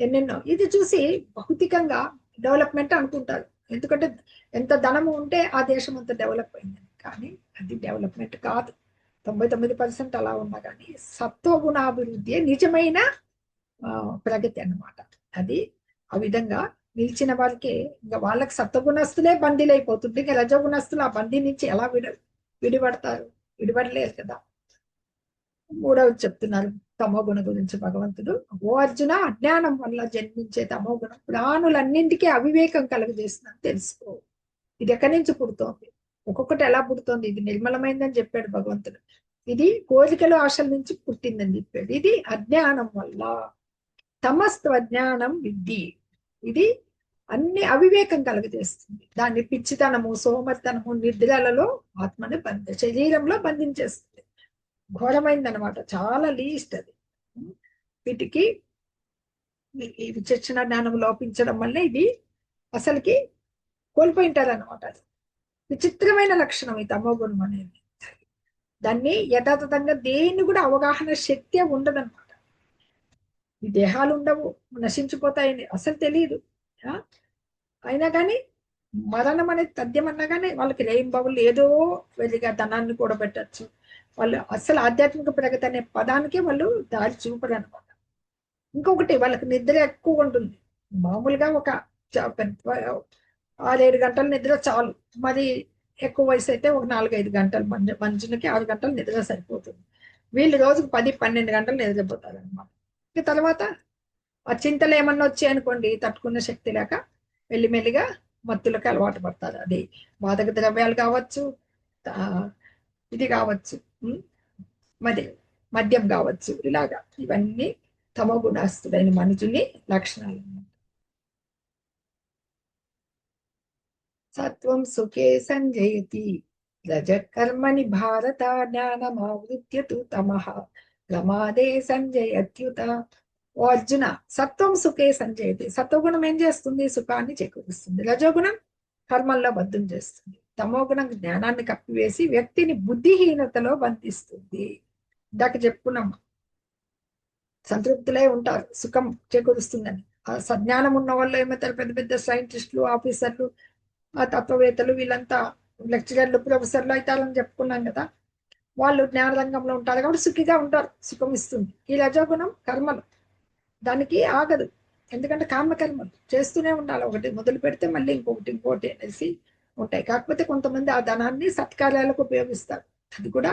ఎన్నెన్నో. ఇది చూసి భౌతికంగా డెవలప్మెంట్ అనుకుంటారు. ఎందుకంటే ఎంత ధనము ఉంటే ఆ దేశం అంత డెవలప్ అయింది, కానీ అది డెవలప్మెంట్ కాదు. 99% అలా ఉన్నా కానీ సత్వగుణాభివృద్ధి నిజమైన ప్రగతి అన్నమాట. అది ఆ విధంగా నిలిచిన వారికి, ఇంకా వాళ్ళకి సత్వగుణస్తులే బందీలు అయిపోతుంటే ఇంకా రజోగుణస్తులు ఆ బందీ నుంచి ఎలా విడిపడతారు? విడిపడలేరు కదా. మూడవది చెప్తున్నారు తమోగుణ గురించి భగవంతుడు. ఓ అర్జున, అజ్ఞానం వల్ల జన్మించే తమోగుణం ప్రాణులన్నింటికీ అవివేకం కలుగజేస్తుందని తెలుసుకో. ఇది ఎక్కడి నుంచి పుడుతోంది? ఒక్కొక్కటి ఎలా పుడుతోంది? ఇది నిర్మలమైందని చెప్పాడు భగవంతుడు. ఇది కోరికలు, ఆశల నుంచి పుట్టిందని చెప్పాడు. ఇది అజ్ఞానం వల్ల. తమస్తు అజ్ఞానం విద్ధి, ఇది అన్ని అవివేకం కలుగజేస్తుంది. దాన్ని పిచ్చితనము, సోమర్తనము, నిద్రలలో ఆత్మని శరీరంలో బంధించేస్తుంది. ఘోరమైంది అనమాట, చాలా లీస్ట్ అది. వీటికి ఈ విచక్షణ జ్ఞానం లోపించడం వల్ల ఇది అసలుకి కోల్పోయింటారనమాట. అది విచిత్రమైన లక్షణం ఈ తమోగుణం అనేది. దాన్ని యథాతథంగా దేన్ని కూడా అవగాహన శక్తి ఉండదన్నమాట. ఈ దేహాలు ఉండవు, నశించిపోతాయని అసలు తెలియదు. అయినా కానీ మరణం అనేది తథ్యం అన్నా కానీ వాళ్ళకి రేయింబవులు ఏదో వెలిగా ధనాన్ని కూడా పెట్టచ్చు. వాళ్ళు అసలు ఆధ్యాత్మిక ప్రగతి అనే పదానికే వాళ్ళు దారి చూపరు అనమాట. ఇంకొకటి, వాళ్ళకి నిద్ర ఎక్కువ ఉంటుంది. మామూలుగా ఒక 6-7 గంటల నిద్ర చాలు. మరి ఎక్కువ వయసు అయితే ఒక 4-5 గంటలు, మనుషులకి 6 గంటలు నిద్ర సరిపోతుంది. వీళ్ళు రోజుకు 10-12 గంటలు నిద్రపోతారు అనమాట. తర్వాత ఆ చింతలు ఏమన్నా వచ్చాయనుకోండి, తట్టుకున్న శక్తి లేక మెల్లిమెల్లిగా మత్తులకు అలవాటు పడతారు. అది మాదక ద్రవ్యాలు కావచ్చు, ఇది కావచ్చు, మరి మద్యం కావచ్చు, ఇలాగా ఇవన్నీ తమో గుణాస్తుడైన మనుషుని లక్షణాలు. సత్వం సుఖే సంజయతి రజకర్మణి భారత, జ్ఞానమావృత్య తు తమః ప్రమాదే సంజయత్యుత. ఓ అర్జున, సత్వం సుఖే సంజయతి. సత్వగుణం ఏం చేస్తుంది? సుఖాన్ని చేకూరుస్తుంది. రజోగుణం కర్మల్లో బద్ధం చేస్తుంది. తమోగుణం జ్ఞానాన్ని కప్పివేసి వ్యక్తిని బుద్ధిహీనతలో బంధిస్తుంది. ఇందాక చెప్పుకున్నాం, సంతృప్తులై ఉంటారు, సుఖం చేకూరుస్తుందని. ఆ సజ్ఞానం ఉన్న వాళ్ళు ఏమవుతారు? పెద్ద పెద్ద సైంటిస్టులు, ఆఫీసర్లు, ఆ తత్వవేత్తలు, వీళ్ళంతా లెక్చరర్లు ప్రొఫెసర్లు అవుతారని చెప్పుకున్నాం కదా, వాళ్ళు జ్ఞాన రంగంలో ఉంటారు కాబట్టి సుఖిగా ఉంటారు, సుఖం ఇస్తుంది. ఈ రజోగుణం కర్మలు, దానికి ఆగదు. ఎందుకంటే కామకర్మలు చేస్తూనే ఉండాలి, ఒకటి మొదలు పెడితే మళ్ళీ ఇంకొకటి ఇంకోటి అనేసి ఉంటాయి. కాకపోతే కొంతమంది ఆ ధనాన్ని సత్కార్యాలకు ఉపయోగిస్తారు, అది కూడా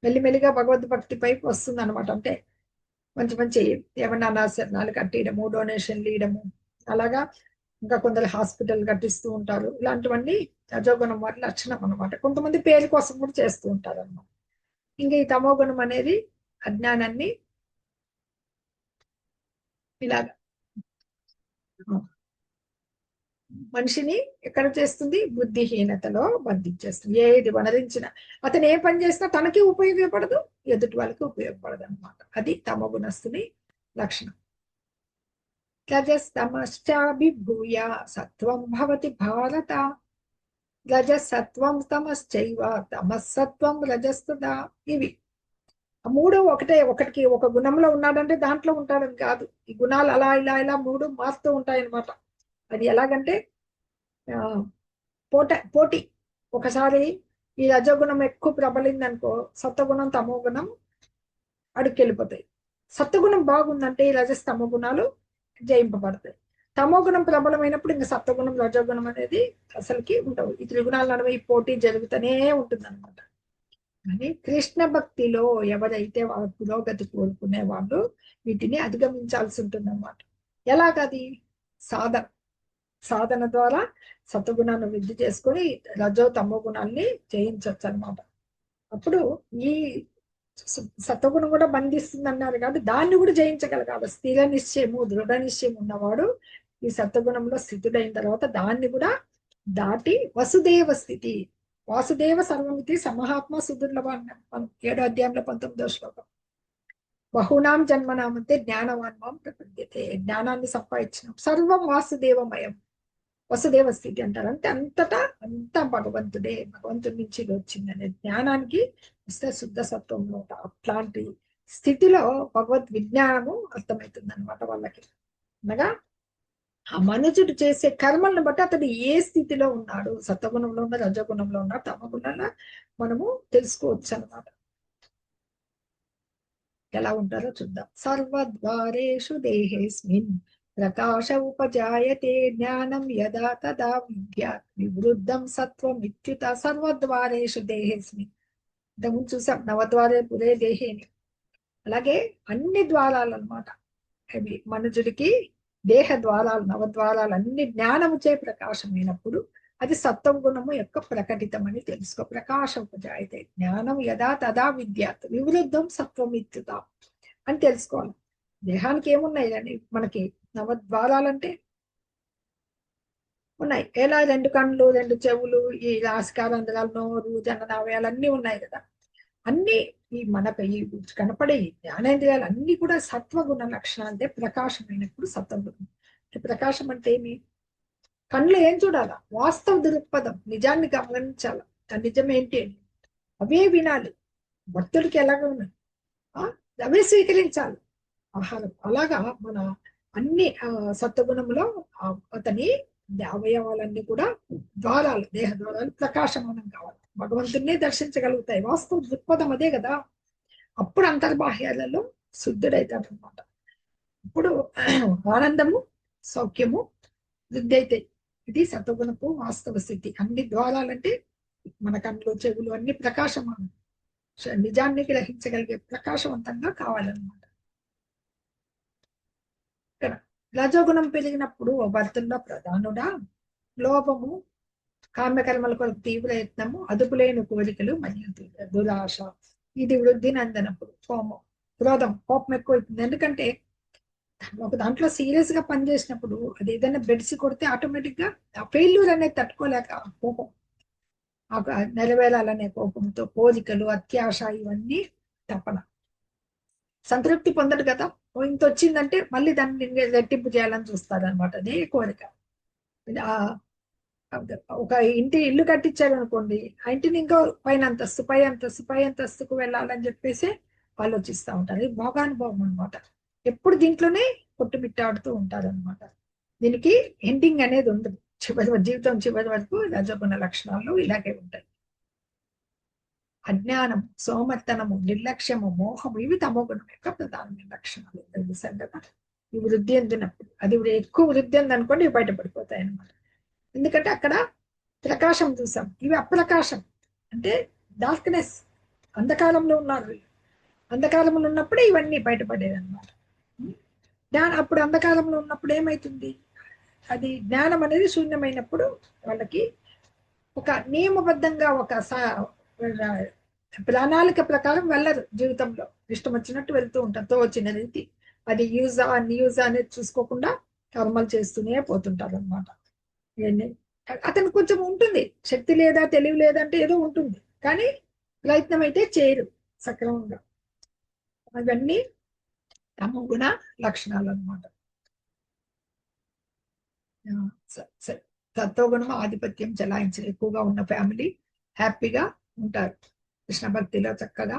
మెల్లిమెల్లిగా భగవద్భక్తి పైకి వస్తుంది అనమాట. అంటే మంచి మంచి ఏమన్నా అనాశరణాలు కట్టేయడము, డొనేషన్లు ఇవ్వడము, అలాగా. ఇంకా కొందరు హాస్పిటల్ కట్టిస్తూ ఉంటారు. ఇలాంటివన్నీ రజోగుణం వారి లక్షణం అనమాట. కొంతమంది పేరు కోసం కూడా చేస్తూ ఉంటారు అనమాట. ఇంకా ఈ తమోగుణం అనేది అజ్ఞానాన్ని ఇలాగ మనిషిని ఎక్కడ చేస్తుంది, బుద్ధిహీనతలో బంధించేస్తుంది. ఏది వనరించినా, అతను ఏ పని చేసినా తనకి ఉపయోగపడదు, ఎదుటి వాళ్ళకి ఉపయోగపడదు అనమాట. అది తమోగుణస్తుని లక్షణం. రజస్తమశ్చాభిభూయ సత్వం భవతి భారత. రజసత్వం తమశ్చైవ తమస్సత్వం రజస్తదా. ఇవి ఆ మూడు ఒకటే, ఒకటికి ఒక గుణంలో ఉన్నాడంటే దాంట్లో ఉంటాడని కాదు. ఈ గుణాలు అలా ఇలా ఇలా మూడు మారుతూ ఉంటాయన్నమాట. అది ఎలాగంటే ఆ, పోటీ. ఒకసారి ఈ రజోగుణం ఎక్కువ ప్రబలింది అనుకో, సత్వగుణం తమో గుణం అడుక్కెళ్ళిపోతాయి. సత్వగుణం బాగుందంటే ఈ రజస్ తమో గుణాలు జయింపబడతాయి. తమో గుణం ప్రబలమైనప్పుడు ఇంకా సత్వగుణం రజోగుణం అనేది అసలుకి ఉండవు. ఈ త్రిగుణాల నడుమ ఈ పోటీ జరుగుతూనే ఉంటుంది అనమాట. కానీ కృష్ణ భక్తిలో ఎవరైతే వాళ్ళ పురోగతి కోరుకునే వాళ్ళు వీటిని అధిగమించాల్సి ఉంటుంది అన్నమాట. ఎలాగది? సాధన. సాధన ద్వారా సత్వగుణాన్ని వృద్ధి చేసుకొని రజో తమో గుణాన్ని జయించవచ్చు అనమాట. అప్పుడు ఈ సత్వగుణం కూడా బంధిస్తుంది అన్నారు కాబట్టి దాన్ని కూడా జయించగలగాలి. స్థిర నిశ్చయము, దృఢ నిశ్చయం ఉన్నవాడు ఈ సత్వగుణంలో స్థితుడైన తర్వాత దాన్ని కూడా దాటి వసుదేవ స్థితి. వాసుదేవ సర్వమితి సమహాత్మ సుదుర్లభ అన్నాం 7వ అధ్యాయంలో 19వ శ్లోకం. బహునాం జన్మనామంతే జ్ఞానవాన్ మాం ప్రపద్యతే. జ్ఞానాన్ని సంపాదించిన సర్వం వాసుదేవమయం, వసుదేవ స్థితి అంటారు. అంటే అంతటా అంతా భగవంతుడే, భగవంతుడి నుంచి ఇది వచ్చింది అనే జ్ఞానానికి వస్తే శుద్ధ సత్వంలో అట్లాంటి స్థితిలో భగవద్ విజ్ఞానము అర్థమవుతుంది అనమాట వాళ్ళకి. అనగా ఆ మనుషుడు చేసే కర్మలను బట్టి అతడు ఏ స్థితిలో ఉన్నాడు, సత్వగుణంలో ఉన్న, రజగుణంలో ఉన్న, తమగుణంలో మనము తెలుసుకోవచ్చు అనమాట. ఎలా ఉంటారో చూద్దాం. సర్వద్వారేషు దేహేస్మిన్ ప్రకాశ ఉపజాయతే జ్ఞానం యదా తదా విద్యాత్ వివృద్ధం సత్వం ఇత్యుత. సర్వద్వారేషు దేహేస్మిన్, ఇంతకుముందు చూసాం నవద్వారే పురే దేహేని. అలాగే అన్ని ద్వారాలు అనమాట అవి. మనుజుడికి దేహ ద్వారాలు, నవద్వారాలు అన్ని జ్ఞానముచే ప్రకాశమైనప్పుడు అది సత్వగుణము యొక్క ప్రకటితం అని తెలుసుకో. ప్రకాశ ఉపజాయతే జ్ఞానం యదా తదా విద్యాత్ వివృద్ధం సత్వం ఇత్యుత అని తెలుసుకోవాలి. దేహానికి ఏమున్నాయి అని మనకి నవద్వారాలంటే ఉన్నాయి. ఎలా? 2 కళ్ళు, 2 చెవులు, ఈ నాసికారంధ్రాలు, నోరు, జననావయాలు అన్నీ ఉన్నాయి కదా. అన్ని ఈ మనకు ఈ కనపడే ఈ జ్ఞానేంద్రియాలు అన్ని కూడా సత్వగుణ లక్షణాలు. అంటే ప్రకాశమైనప్పుడు సత్వగుణం. ప్రకాశం అంటే ఏమి? కళ్ళు ఏం చూడాలా? వాస్తవ దృక్పథం, నిజాన్ని గమనించాల. ఆ నిజం ఏంటి అని అవే వినాలి. భక్తుడికి ఎలాగ ఉన్నాయి అవే స్వీకరించాలి ఆహారం. అలాగా మన అన్ని సత్వగుణంలో అతని అవయవాలన్నీ కూడా ద్వారాలు, దేహ ద్వారాలు ప్రకాశమానం కావాలి, భగవంతుడిని దర్శించగలుగుతాయి. వాస్తవ దృక్పథం అదే కదా. అప్పుడు అంతర్బాహ్యాలలో శుద్ధుడైతాడు అనమాట. ఇప్పుడు ఆనందము, సౌఖ్యము వృద్ధి అవుతాయి. ఇది సత్వగుణపు వాస్తవ స్థితి. అన్ని ద్వారాలంటే మన కళ్ళు, చెవులు అన్ని ప్రకాశమానం, నిజాన్ని గ్రహించగలిగే ప్రకాశవంతంగా కావాలన్నమాట. ఇక్కడ రజోగుణం పెరిగినప్పుడు భర్తల్లో ప్రధానుడా లోభము, కామ్యకర్మల కొరకు తీవ్ర యత్నము, అదుపులేని కోరికలు మరియు దురాశ, ఇది వృద్ధి నందనప్పుడు కోపం, క్రోధం, కోపం ఎక్కువైతుంది. ఎందుకంటే ఒక దాంట్లో సీరియస్ గా పనిచేసినప్పుడు అది ఏదైనా బెడిసి కొడితే ఆటోమేటిక్ గా ఆ ఫెయిల్యూర్ అనేది తట్టుకోలేక కోపం, నెరవేరాలనే కోపంతో కోరికలు, అత్యాశ, ఇవన్నీ తపన. సంతృప్తి పొందడు కదా, ఇంత వచ్చిందంటే మళ్ళీ దాన్ని రెట్టింపు చేయాలని చూస్తాడు అనమాట. అదే కోరిక. ఒక ఇల్లు కట్టించారు అనుకోండి, ఆ ఇంటిని ఇంకో పై అంతస్తుకు వెళ్ళాలని చెప్పేసి ఆలోచిస్తూ ఉంటారు. ఇది భోగానుభవం అనమాట. ఎప్పుడు దీంట్లోనే కొట్టుమిట్టాడుతూ ఉంటారు అనమాట. దీనికి ఎండింగ్ అనేది ఉండదు. జీవితం చివరి వరకు రజోగుణ లక్షణాలు ఇలాగే ఉంటాయి. అజ్ఞానం, సోమర్తనము, నిర్లక్ష్యము, మోహము ఇవి తమోగుణం యొక్క ప్రధానమైన లక్షణాలు. తెలుసాను కదా. ఈ వృద్ధి చెందినప్పుడు అది ఎక్కువ వృద్ధి అనుకోండి ఇవి బయటపడిపోతాయి అన్నమాట. ఎందుకంటే అక్కడ ప్రకాశం చూసాం, ఇవి అప్రకాశం అంటే డార్క్నెస్, అంధకారంలో ఉన్నారు వీళ్ళు. అంధకారంలో ఉన్నప్పుడే ఇవన్నీ బయటపడేది అనమాట. అప్పుడు అంధకారంలో ఉన్నప్పుడు ఏమైతుంది, అది జ్ఞానం అనేది శూన్యమైనప్పుడు వాళ్ళకి ఒక నియమబద్ధంగా ఒక ప్రణాళిక ప్రకారం వెళ్ళరు. జీవితంలో ఇష్టం వచ్చినట్టు వెళ్తూ ఉంటారు, తోచిన రీతి. అది యూజా అన్యూజా అనేది చూసుకోకుండా కర్మలు చేస్తూనే పోతుంటారు అనమాట. అతను కొంచెం ఉంటుంది, శక్తి లేదా తెలివి లేదంటే ఏదో ఉంటుంది, కానీ ప్రయత్నం అయితే చేయరు సక్రమంగా. అవన్నీ తమ గుణ లక్షణాలు అనమాట. సత్వగుణం ఆధిపత్యం చెలాయించిన ఎక్కువగా ఉన్న ఫ్యామిలీ హ్యాపీగా ఉంటారు, కృష్ణ భక్తిలో చక్కగా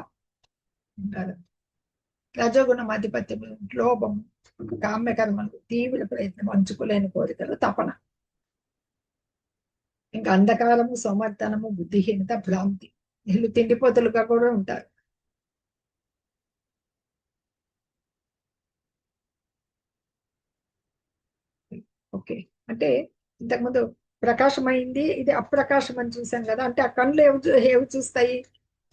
ఉంటారు. రజోగుణం ఆధిపత్యం లోభం, కామ్యకర్మలు, తీవ్ర ప్రయత్నం, అంచుకోలేని కోరికలు, తపన. ఇంకా అంధకారము, సోమర్తనము, బుద్ధిహీనత, భ్రాంతి. వీళ్ళు తిండిపోతులుగా కూడా ఉంటారు. ఓకే, అంటే ఇంతకుముందు ప్రకాశమైంది, ఇది అప్రకాశం అని చూసాం కదా. అంటే ఆ కళ్ళు ఏవి చూస్తాయి,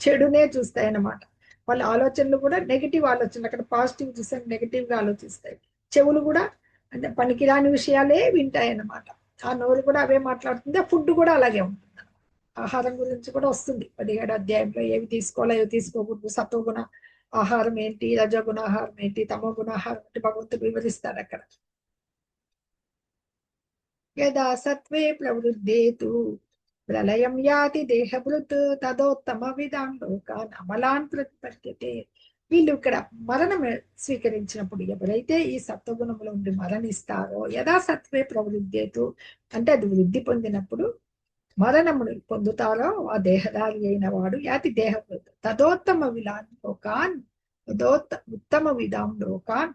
చెడునే చూస్తాయి అన్నమాట. వాళ్ళ ఆలోచనలు కూడా నెగిటివ్ ఆలోచనలు, అక్కడ పాజిటివ్ చూసాం, నెగిటివ్ గా ఆలోచిస్తాయి. చెవులు కూడా అంటే పనికిరాని విషయాలే వింటాయి అన్నమాట. ఆ నోరు కూడా అవే మాట్లాడుతుంది. ఆ ఫుడ్ కూడా అలాగే ఉంటుంది. ఆహారం గురించి కూడా వస్తుంది 17వ అధ్యాయంలో, ఏవి తీసుకోవాలో ఏవి తీసుకోకూడదు, సత్వగుణ ఆహారం ఏంటి, రజోగుణ ఆహారం ఏంటి, తమోగుణ ఆహారం ఏంటి భగవంతుడు వివరిస్తాడు అక్కడ. యదా సత్వే ప్రవృద్ధేతు ప్రళయం యాతి దేహభృత్ తదోత్తమ విధాం లోకాన్ అమలాన్ ప్రతిపద్యతే. వీళ్ళు ఇక్కడ మరణం స్వీకరించినప్పుడు ఎవరైతే ఈ సత్వగుణంలో ఉండి మరణిస్తారో, యదా సత్వే ప్రవృద్ధేతు అంటే అది వృద్ధి పొందినప్పుడు మరణమును పొందుతారో ఆ దేహదారి అయిన వాడు యాతి దేహభృత్ తదోత్తమ విధాన్ లోకాన్, ఉత్తమ విధాం లోకాన్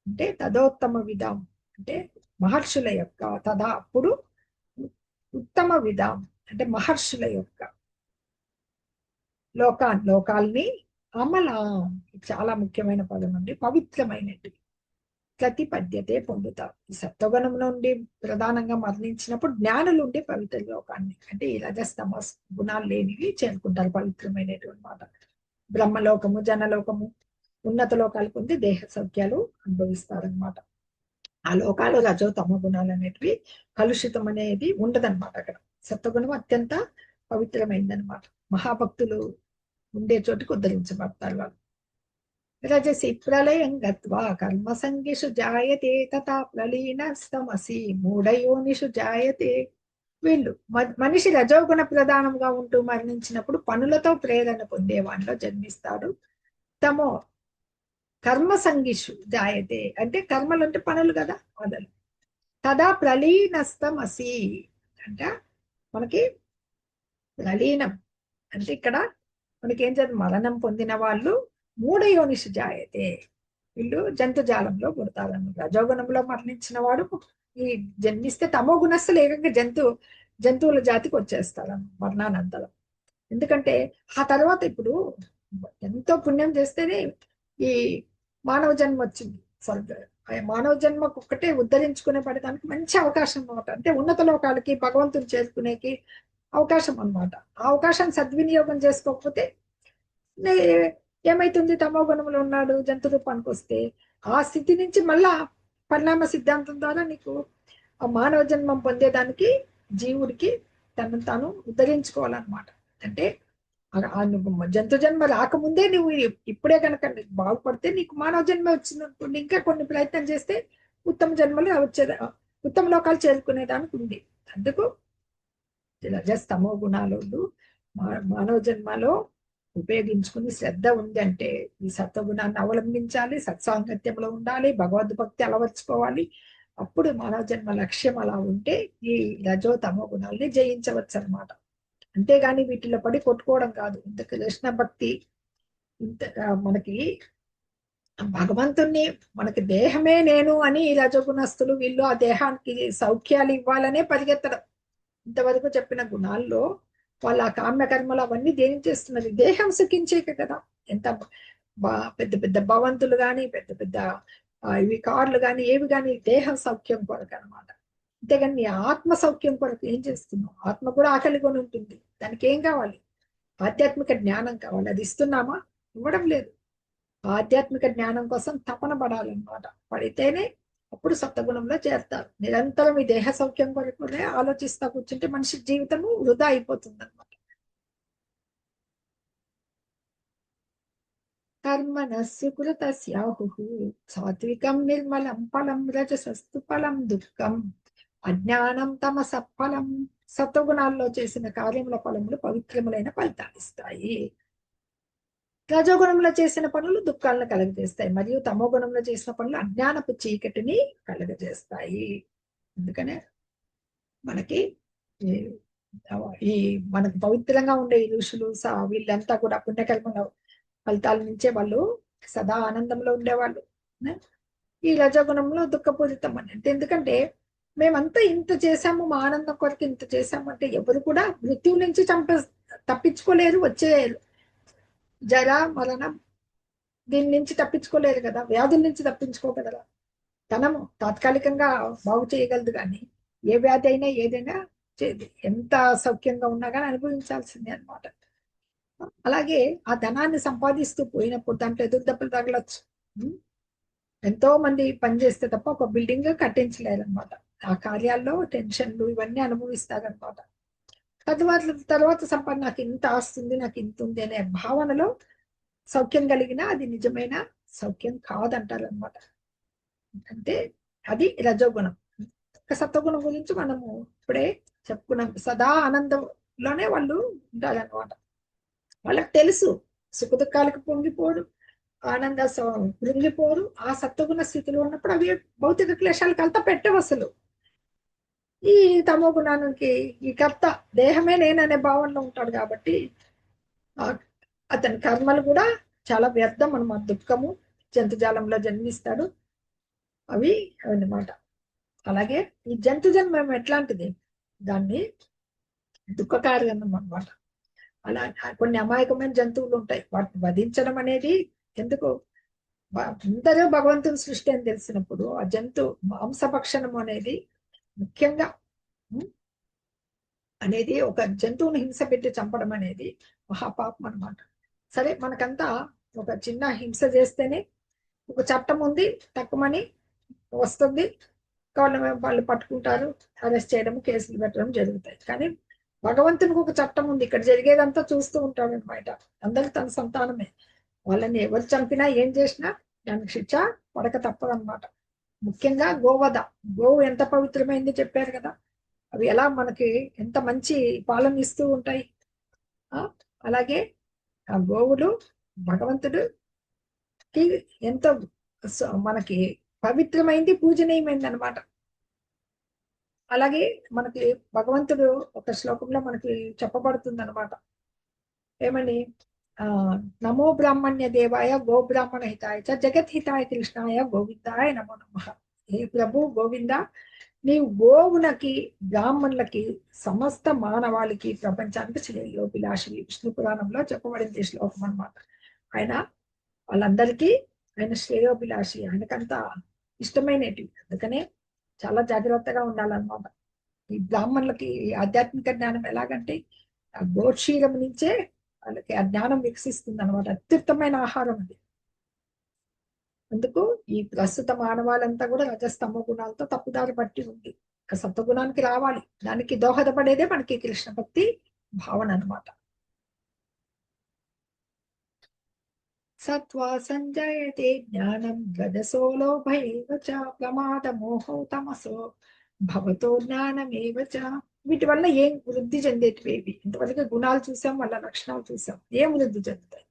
అంటే తదోత్తమ విధాం అంటే మహర్షుల యొక్క, తదా అప్పుడు ఉత్తమ విధాం అంటే మహర్షుల యొక్క లోకాల్ని అమల, చాలా ముఖ్యమైన పదం అండి, పవిత్రమైనది, ప్రతిపద్యతే పొందుతారు. ఈ సత్వగుణం నుండి ప్రధానంగా మరణించినప్పుడు జ్ఞానులు ఉండే పవిత్ర లోకాన్ని అంటే ఈ రజస్తమ గుణాలు లేనివి చేరుకుంటారు, పవిత్రమైనటువంటి మాట. బ్రహ్మలోకము, జనలోకము, ఉన్నత లోకాలు పొంది దేహ సౌఖ్యాలు అనుభవిస్తారనమాట. ఆ లోకాలు రజో తమ గుణాలు అనేటివి కలుషితం అనేది ఉండదన్నమాట. అక్కడ సత్వగుణం అత్యంత పవిత్రమైందనమాట. మహాభక్తులు ఉండే చోటుకు ఉద్ధరించబడతారు వాళ్ళు. రజసి ప్రళయం గత్వా కర్మసంగిషు జాయతే తథా ప్రలీనస్తమసి మూఢయోనిషు జాయతే. వీళ్ళు మనిషి రజోగుణ ప్రధానంగా ఉంటూ మరణించినప్పుడు పనులతో ప్రేరణ పొందేవాడిలో జన్మిస్తాడు. తమో కర్మసంగిషు జాయతే అంటే కర్మలు అంటే పనులు కదా, మొదలు. తదా ప్రలీనస్తమసి అంటే మనకి ప్రలీనం అంటే ఇక్కడ మనకి ఏం చదువు, మరణం పొందిన వాళ్ళు మూఢయోనిషు జాయతే, వీళ్ళు జంతుజాలంలో పుడతారన్నమాట. రజోగుణంలో మరణించిన వాడు ఈ జన్మిస్తే తమో గుణస్థులు ఏకంగా జంతువుల జాతికి వచ్చేస్తారు మరణానంతరం. ఎందుకంటే ఆ తర్వాత ఇప్పుడు ఎంతో పుణ్యం చేస్తేనే ఈ మానవ జన్మ వచ్చింది. మానవ జన్మకు ఒక్కటే ఉద్ధరించుకునే పడటానికి మంచి అవకాశం అన్నమాట. అంటే ఉన్నత లోకాలకి భగవంతుని చేరుకునేకి అవకాశం అన్నమాట. ఆ అవకాశాన్ని సద్వినియోగం చేసుకోకపోతే ఏమైతుంది, తమో గుణంలో ఉన్నాడు జంతు రూపానికి వస్తే ఆ స్థితి నుంచి మళ్ళా పరిణామ సిద్ధాంతం ద్వారా నీకు ఆ మానవ జన్మం పొందేదానికి జీవుడికి తను తాను ఉద్ధరించుకోవాలన్నమాట. అంటే జంతు జన్మ రాకముందే నువ్వు ఇప్పుడే కనుక బాగుపడితే నీకు మానవ జన్మ వచ్చినప్పుడు ఇంకా కొన్ని ప్రయత్నం చేస్తే ఉత్తమ జన్మలు వచ్చే ఉత్తమ లోకాలు చేరుకునేదానికి ఉంది. అందుకు రజస్తమో గుణాలు మానవ జన్మలో ఉపయోగించుకుని శ్రద్ధ ఉంది అంటే ఈ సత్వగుణాన్ని అవలంబించాలి, సత్సాంగత్యంలో ఉండాలి, భగవద్భక్తి అలవర్చుకోవాలి. అప్పుడు మానవ జన్మ లక్ష్యం అలా ఉంటే ఈ రజో తమో గుణాలని జయించవచ్చు అనమాట. అంతేగాని వీటిలో పడి కొట్టుకోవడం కాదు. ఇంత కృష్ణ భక్తి ఇంత మనకి భగవంతుణ్ణి మనకి దేహమే నేను అని ఈ రజోగుణస్తులు వీళ్ళు ఆ దేహానికి సౌఖ్యాలు ఇవ్వాలనే పరిగెత్తడం. ఇంతవరకు చెప్పిన గుణాల్లో వాళ్ళ ఆ కామ్య కర్మలు అవన్నీ దేని చేస్తున్నది? దేహం సుఖించేక కదా. ఎంత పెద్ద పెద్ద భవంతులు కానీ పెద్ద పెద్ద ఇవి కార్లు కానీ ఏవి కానీ దేహం సౌఖ్యం కొరకు అనమాట. అంతేగాని నీ ఆత్మ సౌఖ్యం కొరకు ఏం చేస్తున్నావు? ఆత్మ కూడా ఆకలి కొని ఉంటుంది. దానికి ఏం కావాలి? ఆధ్యాత్మిక జ్ఞానం కావాలి. అది ఇస్తున్నామా? ఇవ్వడం లేదు. ఆధ్యాత్మిక జ్ఞానం కోసం తపన పడాలన్నమాట. పడితేనే అప్పుడు సప్తగుణంలో చేరుతారు. నిరంతరం ఈ దేహ సౌఖ్యం కొరకునే ఆలోచిస్తా కూర్చుంటే మనిషి జీవితము వృధా అయిపోతుంది అనమాట. కర్మణ సుకృతస్యాహు సాత్వికం నిర్మలం ఫలం రజసస్తు ఫలం దుఃఖం అజ్ఞానం తమస ఫలం. సత్వగుణాల్లో చేసిన కార్యముల ఫలములు పవిత్రములైన ఫలితాలు ఇస్తాయి. రజోగుణంలో చేసిన పనులు దుఃఖాలను కలగజేస్తాయి, మరియు తమో గుణంలో చేసిన పనులు అజ్ఞానపు చీకటిని కలగజేస్తాయి. అందుకనే మనకి ఈ ఈ మనకు పవిత్రంగా ఉండే ఈ ఋషులు వీళ్ళంతా కూడా పుణ్యకర్మల ఫలితాల నుంచే వాళ్ళు సదా ఆనందంలో ఉండేవాళ్ళు. ఈ రజోగుణంలో దుఃఖపూరితం అని అంటే ఎందుకంటే మేమంతా ఇంత చేశాము, మా ఆనందం కొరకు ఇంత చేశాము అంటే ఎవరు కూడా మృత్యువు నుంచి తప్పించుకోలేరు. వచ్చే జర మరణం దీని నుంచి తప్పించుకోలేరు కదా. వ్యాధుల నుంచి తప్పించుకోగలరా? ధనము తాత్కాలికంగా బాగు చేయగలదు, కానీ ఏ వ్యాధి అయినా ఏదైనా ఎంత సౌఖ్యంగా ఉన్నా కానీ అనుభవించాల్సిందే అనమాట. అలాగే ఆ ధనాన్ని సంపాదిస్తూ పోయినప్పుడు దాంట్లో ఎదురు దెబ్బలు తగలచ్చు. ఎంతో మంది పనిచేస్తే తప్ప ఒక బిల్డింగ్ కట్టించలేరు అనమాట. ఆ కార్యాల్లో టెన్షన్లు ఇవన్నీ అనుభవిస్తారనమాట. తర్వాత సంపాదన నాకు ఇంత ఆస్తుంది, నాకు ఇంత ఉంది అనే భావనలో సౌఖ్యం కలిగినా అది నిజమైన సౌఖ్యం కాదంటారు అనమాట. అంటే అది రజోగుణం. సత్వగుణం గురించి మనము ఇప్పుడే చెప్పుకున్నాం. సదా ఆనందంలోనే వాళ్ళు ఉంటారనమాట. వాళ్ళకి తెలుసు సుఖ దుఃఖాలకు పొంగిపోరు, ఆనంద కృంగిపోరు. ఆ సత్వగుణ స్థితిలో ఉన్నప్పుడు అవి భౌతిక క్లేశాలు కలత పెట్టవు అసలు. ఈ తమో గుణానికి ఈ కర్త దేహమే నేననే భావనలో ఉంటాడు కాబట్టి అతని కర్మలు కూడా చాలా వ్యర్థం అనమాట. దుఃఖము జంతుజాలంలో జన్మిస్తాడు. అవి అన్నమాట. అలాగే ఈ జంతు జన్మం ఎట్లాంటిది? దాన్ని దుఃఖకార్యం అనమాట. అలా కొన్ని అమాయకమైన జంతువులు ఉంటాయి, వాటిని వధించడం అనేది ఎందుకు? అందరూ భగవంతుని సృష్టి అని తెలిసినప్పుడు ఆ జంతు మాంసభక్షణం అనేది ముఖ్యంగా అనేది ఒక జంతువుని హింస పెట్టి చంపడం అనేది మహాపాపం అనమాట. సరే, మనకంతా ఒక చిన్న హింస చేస్తేనే ఒక చట్టం ఉంది, తక్కువని వస్తుంది, వాళ్ళు పట్టుకుంటారు, అరెస్ట్ చేయడం, కేసులు పెట్టడం జరుగుతాయి. కానీ భగవంతునికి ఒక చట్టం ఉంది, ఇక్కడ జరిగేదంతా చూస్తూ ఉంటాడు అనమాట. అందరూ తన సంతానమే. వాళ్ళని ఎవరు చంపినా ఏం చేసినా దానికి శిక్ష పడక తప్పదన్నమాట. ముఖ్యంగా గోవధ. గోవు ఎంత పవిత్రమైంది చెప్పారు కదా. అవి ఎలా మనకి ఎంత మంచి పాలన ఇస్తూ ఉంటాయి. అలాగే ఆ గోవులు భగవంతుడికి ఎంతో మనకి పవిత్రమైంది, పూజనీయమైంది అనమాట. అలాగే మనకి భగవంతుడు ఒక శ్లోకంలో మనకి చెప్పబడుతుంది అనమాట. ఏమని? నమో బ్రాహ్మణ్య దేవాయ గో బ్రాహ్మణ హితాయ చ జగత్ హితాయ కృష్ణాయ గోవిందాయ నమో నమః. హే ప్రభు గోవింద, నీవు గోవులకి, బ్రాహ్మణులకి, సమస్త మానవాళికి, ప్రపంచానికి శ్రేయోభిలాషి. విష్ణు పురాణంలో చెప్పబడింది శ్లోకం అనమాట. ఆయన వాళ్ళందరికీ ఆయన శ్రేయోభిలాషి, ఆయనకంతా ఇష్టమైనటివి. అందుకనే చాలా జాగ్రత్తగా ఉండాలన్నమాట. ఈ బ్రాహ్మణులకి ఆధ్యాత్మిక జ్ఞానం ఎలాగంటే ఆ గోక్షీరం నుంచే వాళ్ళకి ఆ జ్ఞానం వికసిస్తుంది అనమాట. అత్యుత్తమైన ఆహారం అది. అందుకు ఈ ప్రస్తుత మానవాళంతా కూడా రజస్తమ గుణాలతో తప్పుదారి పట్టి ఉంది. సత్వగుణానికి రావాలి. దానికి దోహదపడేదే మనకి కృష్ణ భక్తి భావన అనమాట. సత్వా సంజయతే జ్ఞానం రజసో లోభైవ చ ప్రమాద మోహో తమసో భవతో జ్ఞానమేవ చ. వీటి వల్ల ఏం వృద్ధి చెందేటివి? ఇంతవరకు గుణాలు చూసాం, వాళ్ళ లక్షణాలు చూసాం. ఏం వృద్ధి చెందుతాయి?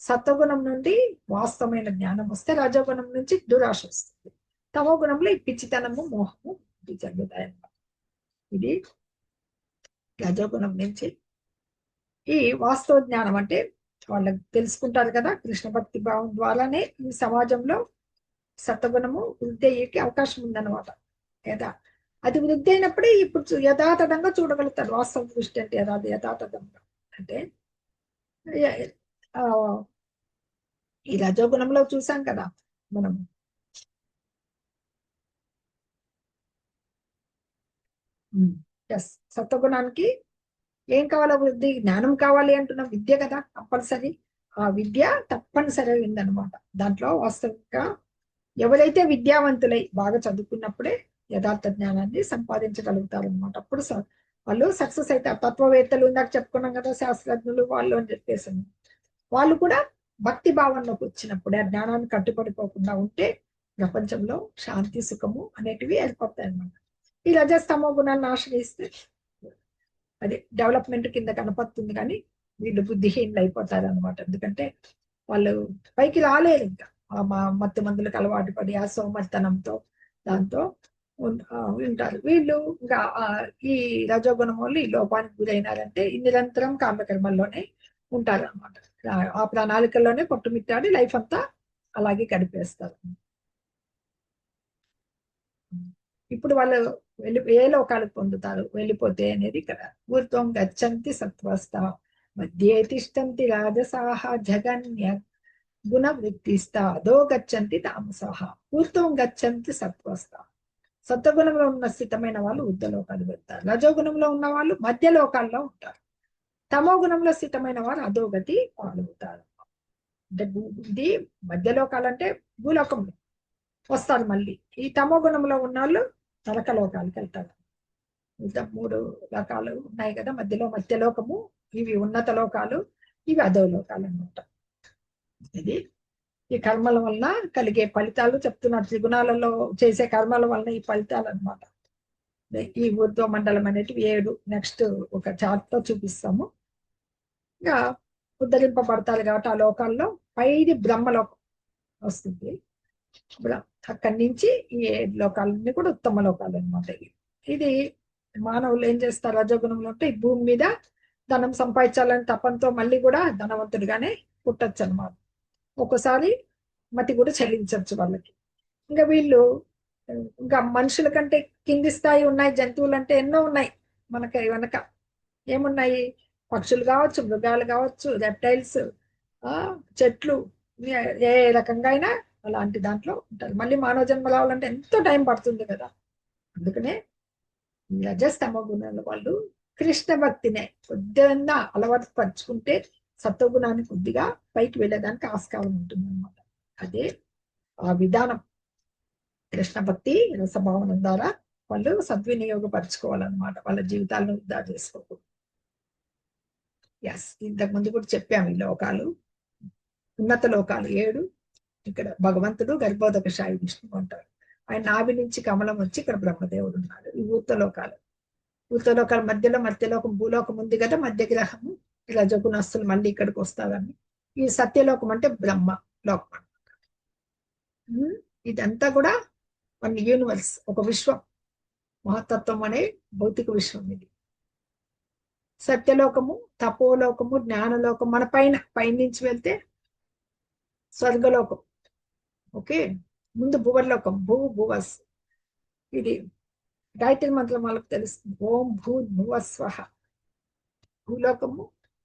సత్వగుణం నుండి వాస్తవమైన జ్ఞానం వస్తే రజోగుణం నుంచి దురాశ వస్తుంది. తమో గుణంలో ఈ పిచ్చితనము, మోహము వృద్ధి చెందుతాయి అన్నమాట. ఇది రజోగుణం నుంచి. ఈ వాస్తవ జ్ఞానం అంటే వాళ్ళకి తెలుసుకుంటారు కదా, కృష్ణ భక్తి భావం ద్వారానే ఈ సమాజంలో సత్వగుణము వృద్ధి అయ్యేకి అవకాశం ఉందన్నమాట. యథా అది వృద్ధి అయినప్పుడే ఇప్పుడు యథాతథంగా చూడగలుగుతారు. వాస్తవ దృష్టి అంటే యథాతథంగా అంటే ఆ, ఈ రజోగుణంలో చూసాం కదా మనం. ఎస్, సత్వగుణానికి ఏం కావాలో వృద్ధి, జ్ఞానం కావాలి అంటున్నాం, విద్య కదా కంపల్సరీ. ఆ విద్య తప్పనిసరి అయిందనమాట. దాంట్లో వాస్తవిక ఎవరైతే విద్యావంతులై బాగా చదువుకున్నప్పుడే యథార్థ జ్ఞానాన్ని సంపాదించగలుగుతారు అనమాట. అప్పుడు వాళ్ళు సక్సెస్ అవుతారు. తత్వవేత్తలు ఇందాక చెప్పుకున్నాం కదా, శాస్త్రజ్ఞులు వాళ్ళు అని చెప్పేసి వాళ్ళు కూడా భక్తి భావంలోకి వచ్చినప్పుడే, ఆ జ్ఞానాన్ని కట్టుబడిపోకుండా ఉంటే ప్రపంచంలో శాంతి సుఖము అనేటివి ఏర్పడతాయి అన్నమాట. ఈ రజస్తమో గుణాలను ఆశ్రయిస్తే అది డెవలప్మెంట్ కింద కనపడుతుంది, కానీ వీళ్ళు బుద్ధిహీనులు అయిపోతారు అనమాట. ఎందుకంటే వాళ్ళు పైకి రాలేరు ఇంకా. మత్తు మందులకు అలవాటు పడి ఆ సోమర్తనంతో దాంతో ఉంటారు వీళ్ళు. ఇంకా ఈ రజోగుణం వాళ్ళు ఈ లోపానికి గురైనారంటే నిరంతరం కామ్యకర్మల్లోనే ఉంటారు అనమాట. ఆ ప్రణాళికల్లోనే కొట్టుమిట్టాడి లైఫ్ అంతా అలాగే గడిపేస్తారు. ఇప్పుడు వాళ్ళు ఏ లోకాలకు పొందుతారు వెళ్ళిపోతే అనేది ఇక్కడ. ఊర్ధ్వం గచ్చంతి సత్వస్థ మధ్యే తిష్టంతి రాజసాహ జగన్య గుణ వృత్తిస్థ అధో గచ్చంతి తామసాహ. ఊర్ధ్వం గచ్చంతి సత్వస్థ, సత్వగుణంలో ఉన్న స్థితమైన వాళ్ళు ఊర్ధ్వలోకాలు వెళ్తారు. రజోగుణంలో ఉన్న వాళ్ళు మధ్య లోకాల్లో ఉంటారు. తమో గుణంలో స్థితమైన వారు అధోగతి పాల్గొతారు. అంటే ఇది మధ్యలోకాలంటే భూలోకంలో వస్తారు. మళ్ళీ ఈ తమో గుణంలో ఉన్న వాళ్ళు నరక లోకాలకు వెళ్తారు. ఇంకా 3 రకాలు ఉన్నాయి కదా మధ్యలో. మధ్యలోకము, ఇవి ఉన్నత లోకాలు, ఇవి అధోలోకాలు అన్నమాట. ఇది ఈ కర్మల వలన కలిగే ఫలితాలు చెప్తున్నారు. త్రిగుణాలలో చేసే కర్మల వలన ఈ ఫలితాలు అన్నమాట. ఈ ఊర్ధ్వ మండలం అనేటివి 7 నెక్స్ట్ ఒక చార్ట్ తో చూపిస్తాము. ఇంకా ఉద్ధరింపబడతారు కాబట్టి ఆ లోకాల్లో పైది బ్రహ్మలోకం వస్తుంది. అక్కడి నుంచి ఈ 7 లోకాలన్నీ కూడా ఉత్తమ లోకాలు అనమాట. ఇది మానవులు ఏం చేస్తారు, రజోగుణంలో ఉంటే ఈ భూమి మీద ధనం సంపాదించాలని తపంతో మళ్ళీ కూడా ధనవంతుడిగానే పుట్టచ్చు అనమాట. ఒక్కోసారి మతి కూడా చెల్లించవచ్చు వాళ్ళకి. ఇంకా వీళ్ళు ఇంకా మనుషుల కంటే కింది స్థాయి ఉన్నాయి. జంతువులు అంటే ఎన్నో ఉన్నాయి మనకి వెనక. ఏమున్నాయి, పక్షులు కావచ్చు, మృగాలు కావచ్చు, రెప్టైల్స్, చెట్లు, ఏ రకంగా అయినా అలాంటి దాంట్లో ఉంటారు. మళ్ళీ మానవ జన్మ రావాలంటే ఎంతో టైం పడుతుంది కదా. అందుకనే రజస్తమ గుణాల వాళ్ళు కృష్ణ భక్తినే కొద్దిగా అలవాటు పరుచుకుంటే సత్వగుణాన్ని కొద్దిగా పైకి వెళ్ళడానికి ఆస్కారం ఉంటుంది అనమాట. అదే ఆ విధానం. కృష్ణ భక్తి రసభావన ద్వారా వాళ్ళు సద్వినియోగపరచుకోవాలన్నమాట, వాళ్ళ జీవితాలను వృధా చేసుకోకూడదు. ఎస్, ఇంతకు ముందు కూడా చెప్పాము ఈ లోకాలు, ఉన్నత లోకాలు 7. ఇక్కడ భగవంతుడు గర్భోదక శాయి విష్ణువు అంటారు. ఆయన నాభి నుంచి కమలం వచ్చి ఇక్కడ బ్రహ్మదేవుడు ఉన్నాడు. ఈ ఊర్ధలోకాలు, ఊర్ధలోకాల మధ్యలో మధ్యలోకం భూలోకం ఉంది కదా, మధ్య గ్రహము. రజగుణస్తులు మళ్ళీ ఇక్కడికి వస్తారని. ఈ సత్యలోకం అంటే బ్రహ్మ లోకం. ఇదంతా కూడా మన యూనివర్స్, ఒక విశ్వం, మహతత్వం అనే భౌతిక విశ్వం ఇది. సత్యలోకము, తపోలోకము, జ్ఞానలోకం. మన పైనుంచి వెళ్తే స్వర్గలోకం. ఓకే, ముందు భువర్లోకం, భువస్. ఇది గాయత్రి మంత్రం వాళ్ళకి తెలుస్తుంది. ఓం భూ భువ స్వహ. భూలోకము,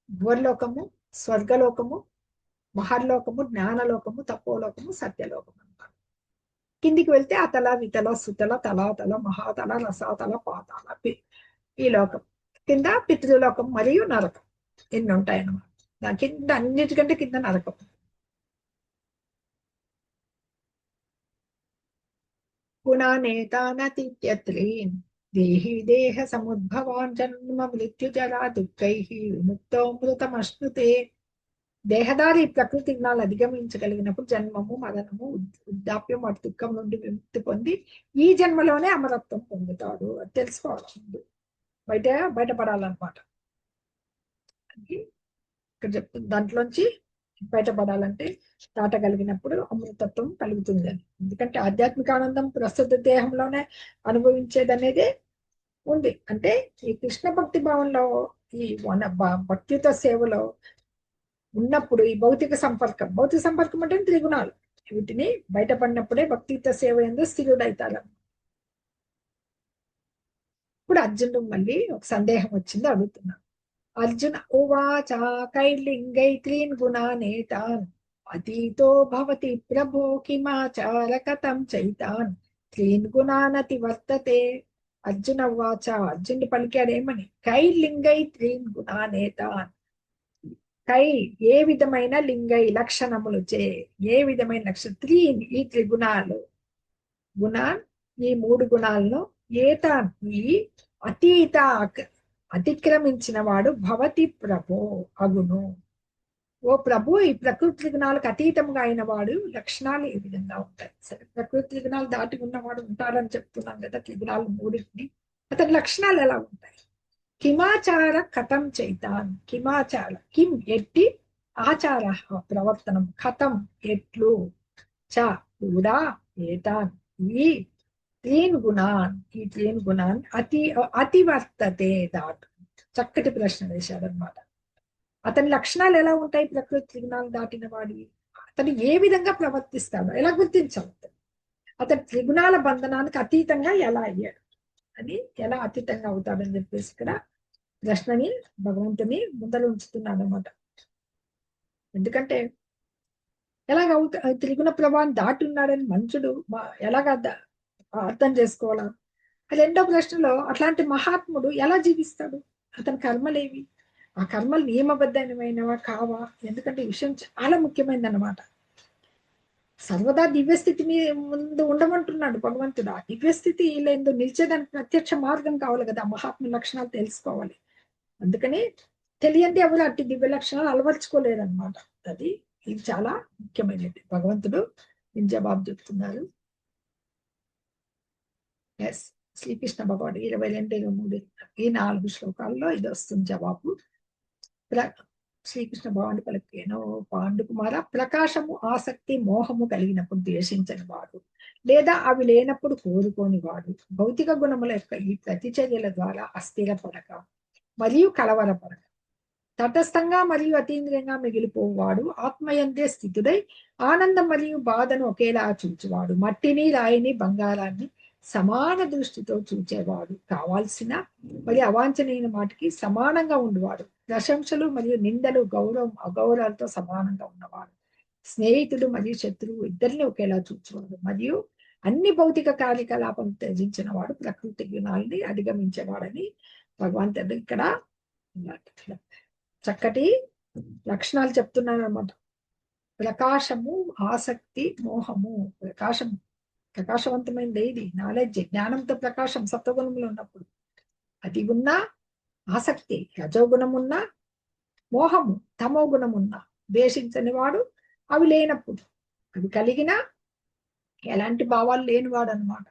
భువర్లోకము, స్వర్గలోకము, మహర్లోకము, జ్ఞానలోకము, తపోలోకము, సత్యలోకము అన్నమాట. కిందికి వెళ్తే అతల వితల సుతల తలాతల మహాతల రసాతల పాతాల ఈ లోకం. కింద పితృలోకం మరియు నరకం ఎన్ని ఉంటాయన్నమాట. దాని కింద అన్నిటికంటే కింద నరకం. గుణానేతానతిత్యత్రీన్ దేహి దేహ సముద్భవాన్ జన్మ మృత్యు జరా దుఃఖైః విముక్తో మృతమశ్నుతే. దేహదారి ప్రకృతి గుణాలు అధిగమించగలిగినప్పుడు జన్మము, మరణము, వృద్ధాప్యం, వాటి దుఃఖం నుండి విముక్తి పొంది ఈ జన్మలోనే అమరత్వం పొందుతాడు. అది తెలుసుకోవాలి ముందు, బయటపడాలన్నమాట. ఇక్కడ చెప్తుంది దాంట్లోంచి బయటపడాలంటే దాటగలిగినప్పుడు అమృతత్వం కలుగుతుంది అని. ఎందుకంటే ఆధ్యాత్మిక ఆనందం ప్రస్తుత దేహంలోనే అనుభవించేది అనేది ఉంది. అంటే ఈ కృష్ణ భక్తి భావంలో, ఈ భక్తియుత సేవలో ఉన్నప్పుడు ఈ భౌతిక సంపర్కం అంటే త్రిగుణాలు, వీటిని బయటపడినప్పుడే భక్తియుత సేవ ఎందు స్థిరుడైతారు. ఇప్పుడు అర్జునుడు మళ్ళీ ఒక సందేహం వచ్చింది, అడుగుతున్నా. అర్జున ఉవాచ కైర్లింగై త్రీన్ గుణానేతాన్ అతీతో భవతి ప్రభో కిమాచార కథం చైతాన్ త్రీన్ గుణానతి వర్తతే. అర్జున ఉవాచ, అర్జునుడు పలికాడేమని? కైర్లింగై త్రీన్ గుణానేతాన్. కై ఏ విధమైన లింగై లక్షణములు చే, ఏ విధమైన త్రీన్ ఈ త్రిగుణాలు, గుణాన్ ఈ మూడు గుణాలను, ఏతాన్ ఈ అతీత అతిక్రమించిన వాడు భవతి ప్రభో అగును. ఓ ప్రభు, ఈ ప్రకృతి గుణాలకు అతీతంగా అయిన వాడు లక్షణాలు ఏ విధంగా ఉంటాయి? సరే, ప్రకృతి గుణాలు దాటి ఉన్నవాడు ఉంటాడని చెప్తున్నాం కదా, త్రిగుణాలు మూడింటిని. అతని లక్షణాలు ఎలా ఉంటాయి? కిమాచార కథం చైతాన్. కిమాచార కిం ఎట్టి, ఆచార ప్రవర్తనం, కథం ఎట్లు, చ కూడా, ఏతాన్ ఈ త్రీన్ గుణాన్ ఈ త్రీన్ గుణాన్ అతివర్తతే దాటు. చక్కటి ప్రశ్న వేశాడనమాట. అతని లక్షణాలు ఎలా ఉంటాయి? ప్రకృతి గుణాలు దాటిన వాడి అతను ఏ విధంగా ప్రవర్తిస్తాడో ఎలా గుర్తించాలి? అతని త్రిగుణాల బంధనానికి అతీతంగా ఎలా అయ్యాడు అని, ఎలా అతీతంగా అవుతాడని చెప్పేసి ఇక్కడ ప్రశ్నని భగవంతుని ముందర ఉంచుతున్నాడు అనమాట. ఎందుకంటే ఎలాగ త్రిగుణ ప్రభావం దాటి ఉన్నాడని మనుషుడు ఎలాగ అర్థం చేసుకోవాలా? రెండో ప్రశ్నలో అట్లాంటి మహాత్ముడు ఎలా జీవిస్తాడు? అతని కర్మలేవి? ఆ కర్మలు నియమబద్ధమైనవా కావా? ఎందుకంటే ఈ విషయం చాలా ముఖ్యమైనది అనమాట. సర్వదా దివ్యస్థితి ముందు ఉండమంటున్నాడు భగవంతుడు. ఆ దివ్యస్థితి లేదు నిలిచేదానికి ప్రత్యక్ష మార్గం కావాలి కదా, మహాత్మ లక్షణాలు తెలుసుకోవాలి. అందుకని తెలియంది ఎవరు అట్టి దివ్య లక్షణాలు అలవర్చుకోలేరు అనమాట. ఇది చాలా ముఖ్యమైనది. భగవంతుడు దీని జవాబు చెప్తున్నారు. ఎస్, శ్రీకృష్ణ భగవాడు 22, 23 ఈ 4 శ్లోకాల్లో ఇది వస్తుంది జవాబు. శ్రీకృష్ణ భగవానుడు పలికేనో, పాండుకుమార, ప్రకాశము ఆసక్తి మోహము కలిగినప్పుడు ద్వేషించని వాడు, లేదా అవి లేనప్పుడు కోరుకోని వాడు, భౌతిక గుణముల యొక్క ఈ ప్రతిచర్యల ద్వారా అస్థిరపడక మరియు కలవరపడక తటస్థంగా మరియు అతీంద్రియంగా మిగిలిపోవాడు, ఆత్మయందే స్థితుడై ఆనందం మరియు బాధను ఒకేలా చూచువాడు, మట్టిని రాయిని బంగారాన్ని సమాన దృష్టితో చూచేవాడు, కావాల్సిన మరియు అవాంఛనీయ మాటికి సమానంగా ఉండేవాడు, ప్రశంసలు మరియు నిందలు, గౌరవం అగౌరవాలతో సమానంగా ఉన్నవాడు, స్నేహితుడు మరియు శత్రువు ఇద్దరిని ఒకేలా చూచేవాడు, మరియు అన్ని భౌతిక కార్యకలాపాలను త్యజించిన వాడు, ప్రకృతి గుణాలని అధిగమించేవాడని భగవంతుడు ఇక్కడ చక్కటి లక్షణాలు చెప్తున్నారు అన్నమాట. ప్రకాశము, ఆసక్తి, మోహము. ప్రకాశవంతమైనది ఏది? నాలెడ్జ్, జ్ఞానంతో ప్రకాశం సత్వగుణంలో ఉన్నప్పుడు. అది ఉన్నా ఆసక్తి, రజోగుణం ఉన్నా, మోహము తమో గుణం ఉన్నా, ద్వేషించని వాడు అవి లేనప్పుడు, అవి కలిగినా ఎలాంటి భావాలు లేనివాడు అనమాట,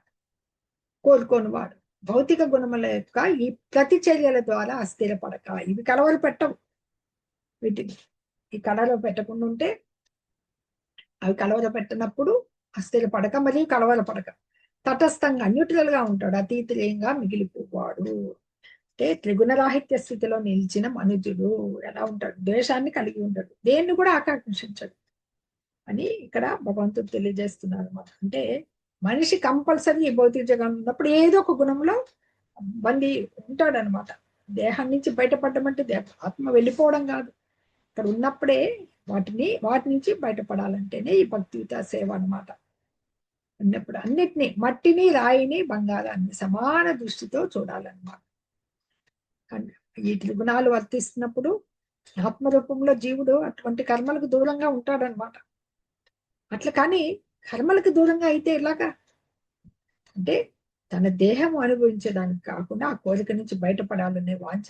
కోరుకోనివాడు, భౌతిక గుణముల యొక్క ఈ ప్రతిచర్యల ద్వారా అస్థిరపడక. ఇవి కలవలు పెట్టవు, వీటిని ఈ కళలో పెట్టకుండా ఉంటే, అవి కలవర పెట్టినప్పుడు అస్థిరపడక మరియు కలవరపడక తటస్థంగా న్యూట్రల్ గా ఉంటాడు, అతీతంగా మిగిలిపోవాడు. అంటే త్రిగుణరాహిత్య స్థితిలో నిలిచిన మనుజుడు ఎలా ఉంటాడు? ద్వేషాన్ని కలిగి ఉంటాడు, దేన్ని కూడా ఆకర్షించడు అని ఇక్కడ భగవంతుడు తెలియజేస్తున్నారు అన్నమాట. అంటే మనిషి కంపల్సరీ ఈ భౌతిక జగన్ ఉన్నప్పుడు ఏదో ఒక గుణంలో బంది ఉంటాడు అనమాట. దేహం నుంచి బయటపడడం అంటే ఆత్మ వెళ్ళిపోవడం కాదు, ఇక్కడ ఉన్నప్పుడే వాటి నుంచి బయటపడాలంటేనే ఈ భక్తియుత సేవ అనమాట. ఉన్నప్పుడు అన్నిటినీ, మట్టిని రాయిని బంగారాన్ని సమాన దృష్టితో చూడాలన్నమాట. ఈ త్రిగుణాలు వర్తిస్తున్నప్పుడు ఆత్మరూపంలో జీవుడు అటువంటి కర్మలకు దూరంగా ఉంటాడనమాట. అట్లా కానీ కర్మలకు దూరంగా అయితే ఎలాగా అంటే తన దేహం అనుభవించడానికి కాకుండా ఆ కోరిక నుంచి బయటపడాలనే వాంఛ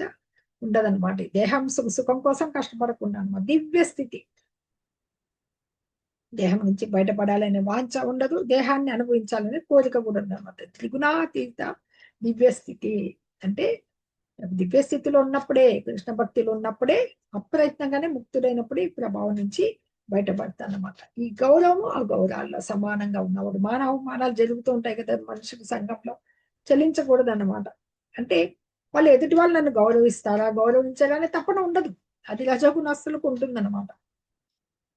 ఉండదన్నమాట. దేహం సుఖం కోసం కష్టపడకుండా అనమాట. దివ్య స్థితి, దేహం నుంచి బయటపడాలనే వాంఛ ఉండదు, దేహాన్ని అనుభవించాలనే కోరిక కూడా ఉండదన్నమాట. త్రిగుణాతీత దివ్య స్థితి అంటే దివ్య స్థితిలో ఉన్నప్పుడే, కృష్ణ భక్తిలో ఉన్నప్పుడే, అప్రయత్నంగానే ముక్తుడైనప్పుడే ఈ ప్రభావం నుంచి బయటపడతానమాట. ఈ గౌరవము ఆ గౌరవాల్లో సమానంగా ఉన్నవాడు. మానవమానాలు జరుగుతూ ఉంటాయి కదా మనుషుల సంఘంలో, చెల్లించకూడదు అన్నమాట. అంటే వాళ్ళు ఎదుటి వాళ్ళు నన్ను గౌరవిస్తారా, గౌరవించారా అనే తప్పన ఉండదు. అది రజోగుణస్తులకు ఉంటుందన్నమాట.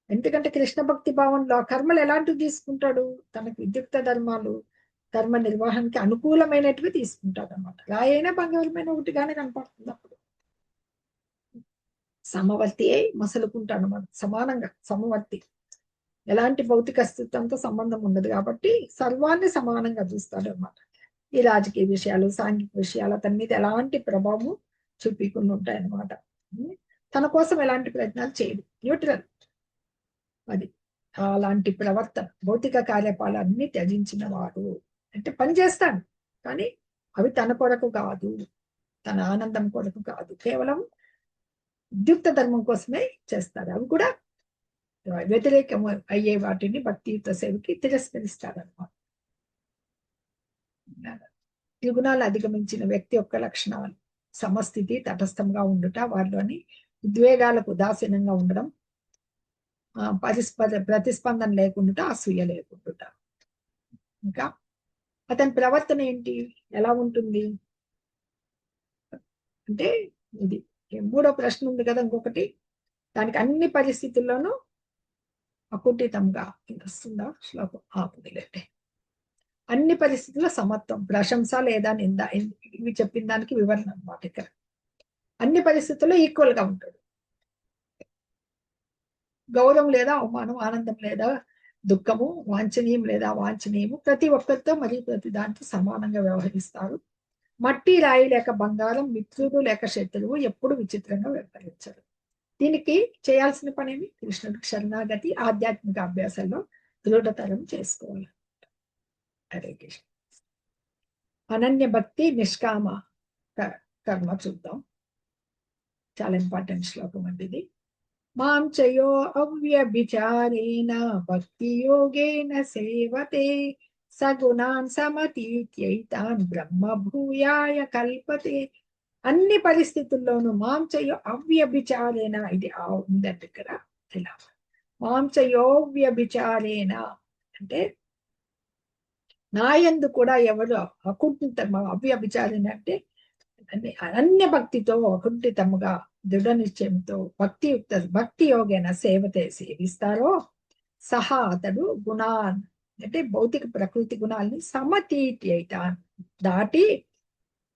ఎందుకంటే కృష్ణ భక్తి భావంలో ఆ కర్మలు ఎలాంటివి తీసుకుంటాడు, తనకు విద్యుక్త ధర్మాలు ధర్మ నిర్వహణకి అనుకూలమైనటివి తీసుకుంటాడు అనమాట. రాయైనా బంగారమైన ఒకటిగానే కనపడుతుంది అప్పుడు. సమవర్తి అయి మసలుకుంటాడు అనమాట, సమానంగా సమవర్తి. ఎలాంటి భౌతిక అస్తిత్వంతో సంబంధం ఉండదు కాబట్టి సర్వాన్ని సమానంగా చూస్తాడు అనమాట. ఈ రాజకీయ విషయాలు, సాంఘిక విషయాలు అతని మీద ఎలాంటి ప్రభావం చూపించకుండా ఉంటాయన్నమాట. తన కోసం ఎలాంటి ప్రయత్నాలు చేయడు, న్యూట్రల్. అది అలాంటి ప్రవర్తన. భౌతిక కార్యపాలన్నీ త్యజించిన వాడు అంటే పని చేస్తాడు, కానీ అవి తన కొరకు కాదు, తన ఆనందం కొరకు కాదు, కేవలం ఉద్యుక్త ధర్మం కోసమే చేస్తాడు. అవి కూడా వ్యతిరేకం అయ్యే వాటిని భక్తియుక్త సేవకి తిరస్కరిస్తాడు అనమాట. త్రిగుణాలు అధిగమించిన వ్యక్తి యొక్క లక్షణాలు: సమస్థితి, తటస్థంగా ఉండుట, వారిలోని ఉద్వేగాలకు ఉదాసీనంగా ఉండడం, ప్రతిస్పందన లేకుండా, అసూయ లేకుండా. ఇంకా అతని ప్రవర్తన ఏంటి, ఎలా ఉంటుంది అంటే, ఇది మూడో ప్రశ్న ఉంది కదా ఇంకొకటి, దానికి అన్ని పరిస్థితుల్లోనూ అకుంఠితంగా వస్తుందా శ్లోకం ఆపుదిలేండి. అన్ని పరిస్థితుల్లో సమత్వం, ప్రశంస లేదా నింద, ఇవి చెప్పిన దానికి వివరణ అన్నమాట. ఇక్కడ అన్ని పరిస్థితుల్లో ఈక్వల్ గా ఉంటాడు. గౌరవం లేదా అవమానం, ఆనందం లేదా దుఃఖము, వాంఛనీయం లేదా అవాంఛనీయము, ప్రతి ఒక్కరితో మరియు ప్రతి దాంతో సమానంగా వ్యవహరిస్తారు. మట్టి, రాయి లేక బంగారం, మిత్రుడు లేక శత్రువు ఎప్పుడు విచిత్రంగా వ్యవహరించరు. దీనికి చేయాల్సిన పనేమి, కృష్ణుడికి శరణాగతి, ఆధ్యాత్మిక అభ్యాసంలో దృఢతరం చేసుకోవాలి. హరే కృష్ణ. అనన్య భక్తి, నిష్కామ కర్మ చూద్దాం. చాలా ఇంపార్టెంట్ శ్లోకం అండి ఇది. మాం చయో అవ్యభిచారేణ భక్తి యోగేన సేవతే సగుణాన్ సమతీత్యైతాన్ బ్రహ్మ భూయాయ కల్పతే. అన్ని పరిస్థితుల్లోనూ మాం చయో అవ్యభిచారేణ, ఇది ఉందండి ఇక్కడ. ఇలా మాం చయోవ్యభిచారేణ అంటే నాయందు కూడా ఎవరు అకుంఠితం, అవ్యభిచారేణ అంటే అనన్య భక్తితో అకుంఠితముగా దృఢ నిశ్చయంతో భక్తి యోగైన సేవతే సేవిస్తారో సహా అతడు గుణాన్ అంటే భౌతిక ప్రకృతి గుణాలని సమతీటి అయితాన్ దాటి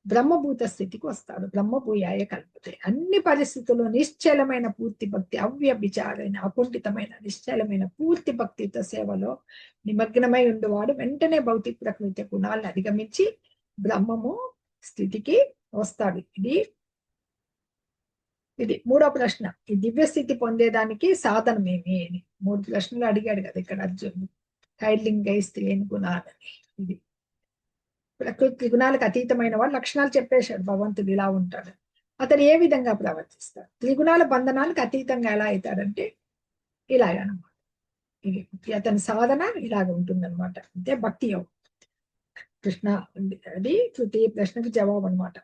బ్రహ్మభూత స్థితికి వస్తాడు. బ్రహ్మభూయాయ కల్పతే. అన్ని పరిస్థితుల్లో నిశ్చలమైన పూర్తి భక్తి, అవ్యభిచారైన అకుంఠితమైన నిశ్చలమైన పూర్తి భక్తితో సేవలో నిమగ్నమై ఉండేవాడు వెంటనే భౌతిక ప్రకృతి గుణాలను అధిగమించి బ్రహ్మము స్థితికి వస్తాడు. ఇది మూడో ప్రశ్న. ఈ దివ్య స్థితి పొందేదానికి సాధనం ఏమి అని 3 ప్రశ్నలు అడిగాడు కదా ఇక్కడ అర్జునుడు. కైలింగై స్త్రీని గుణాలని. ఇది ప్రకృతి గుణాలకు అతీతమైన వాడు లక్షణాలు చెప్పేశాడు భగవంతుడు ఇలా ఉంటాడు. అతను ఏ విధంగా ప్రవర్తిస్తాడు, త్రిగుణాల బంధనాలకు అతీతంగా ఎలా అవుతాడంటే ఇలాగనమాట. ఇది అతని సాధన ఇలాగ ఉంటుందన్నమాట. అంటే భక్తి యోగం. కృష్ణ అది తృతీయ ప్రశ్నకు జవాబు అనమాట.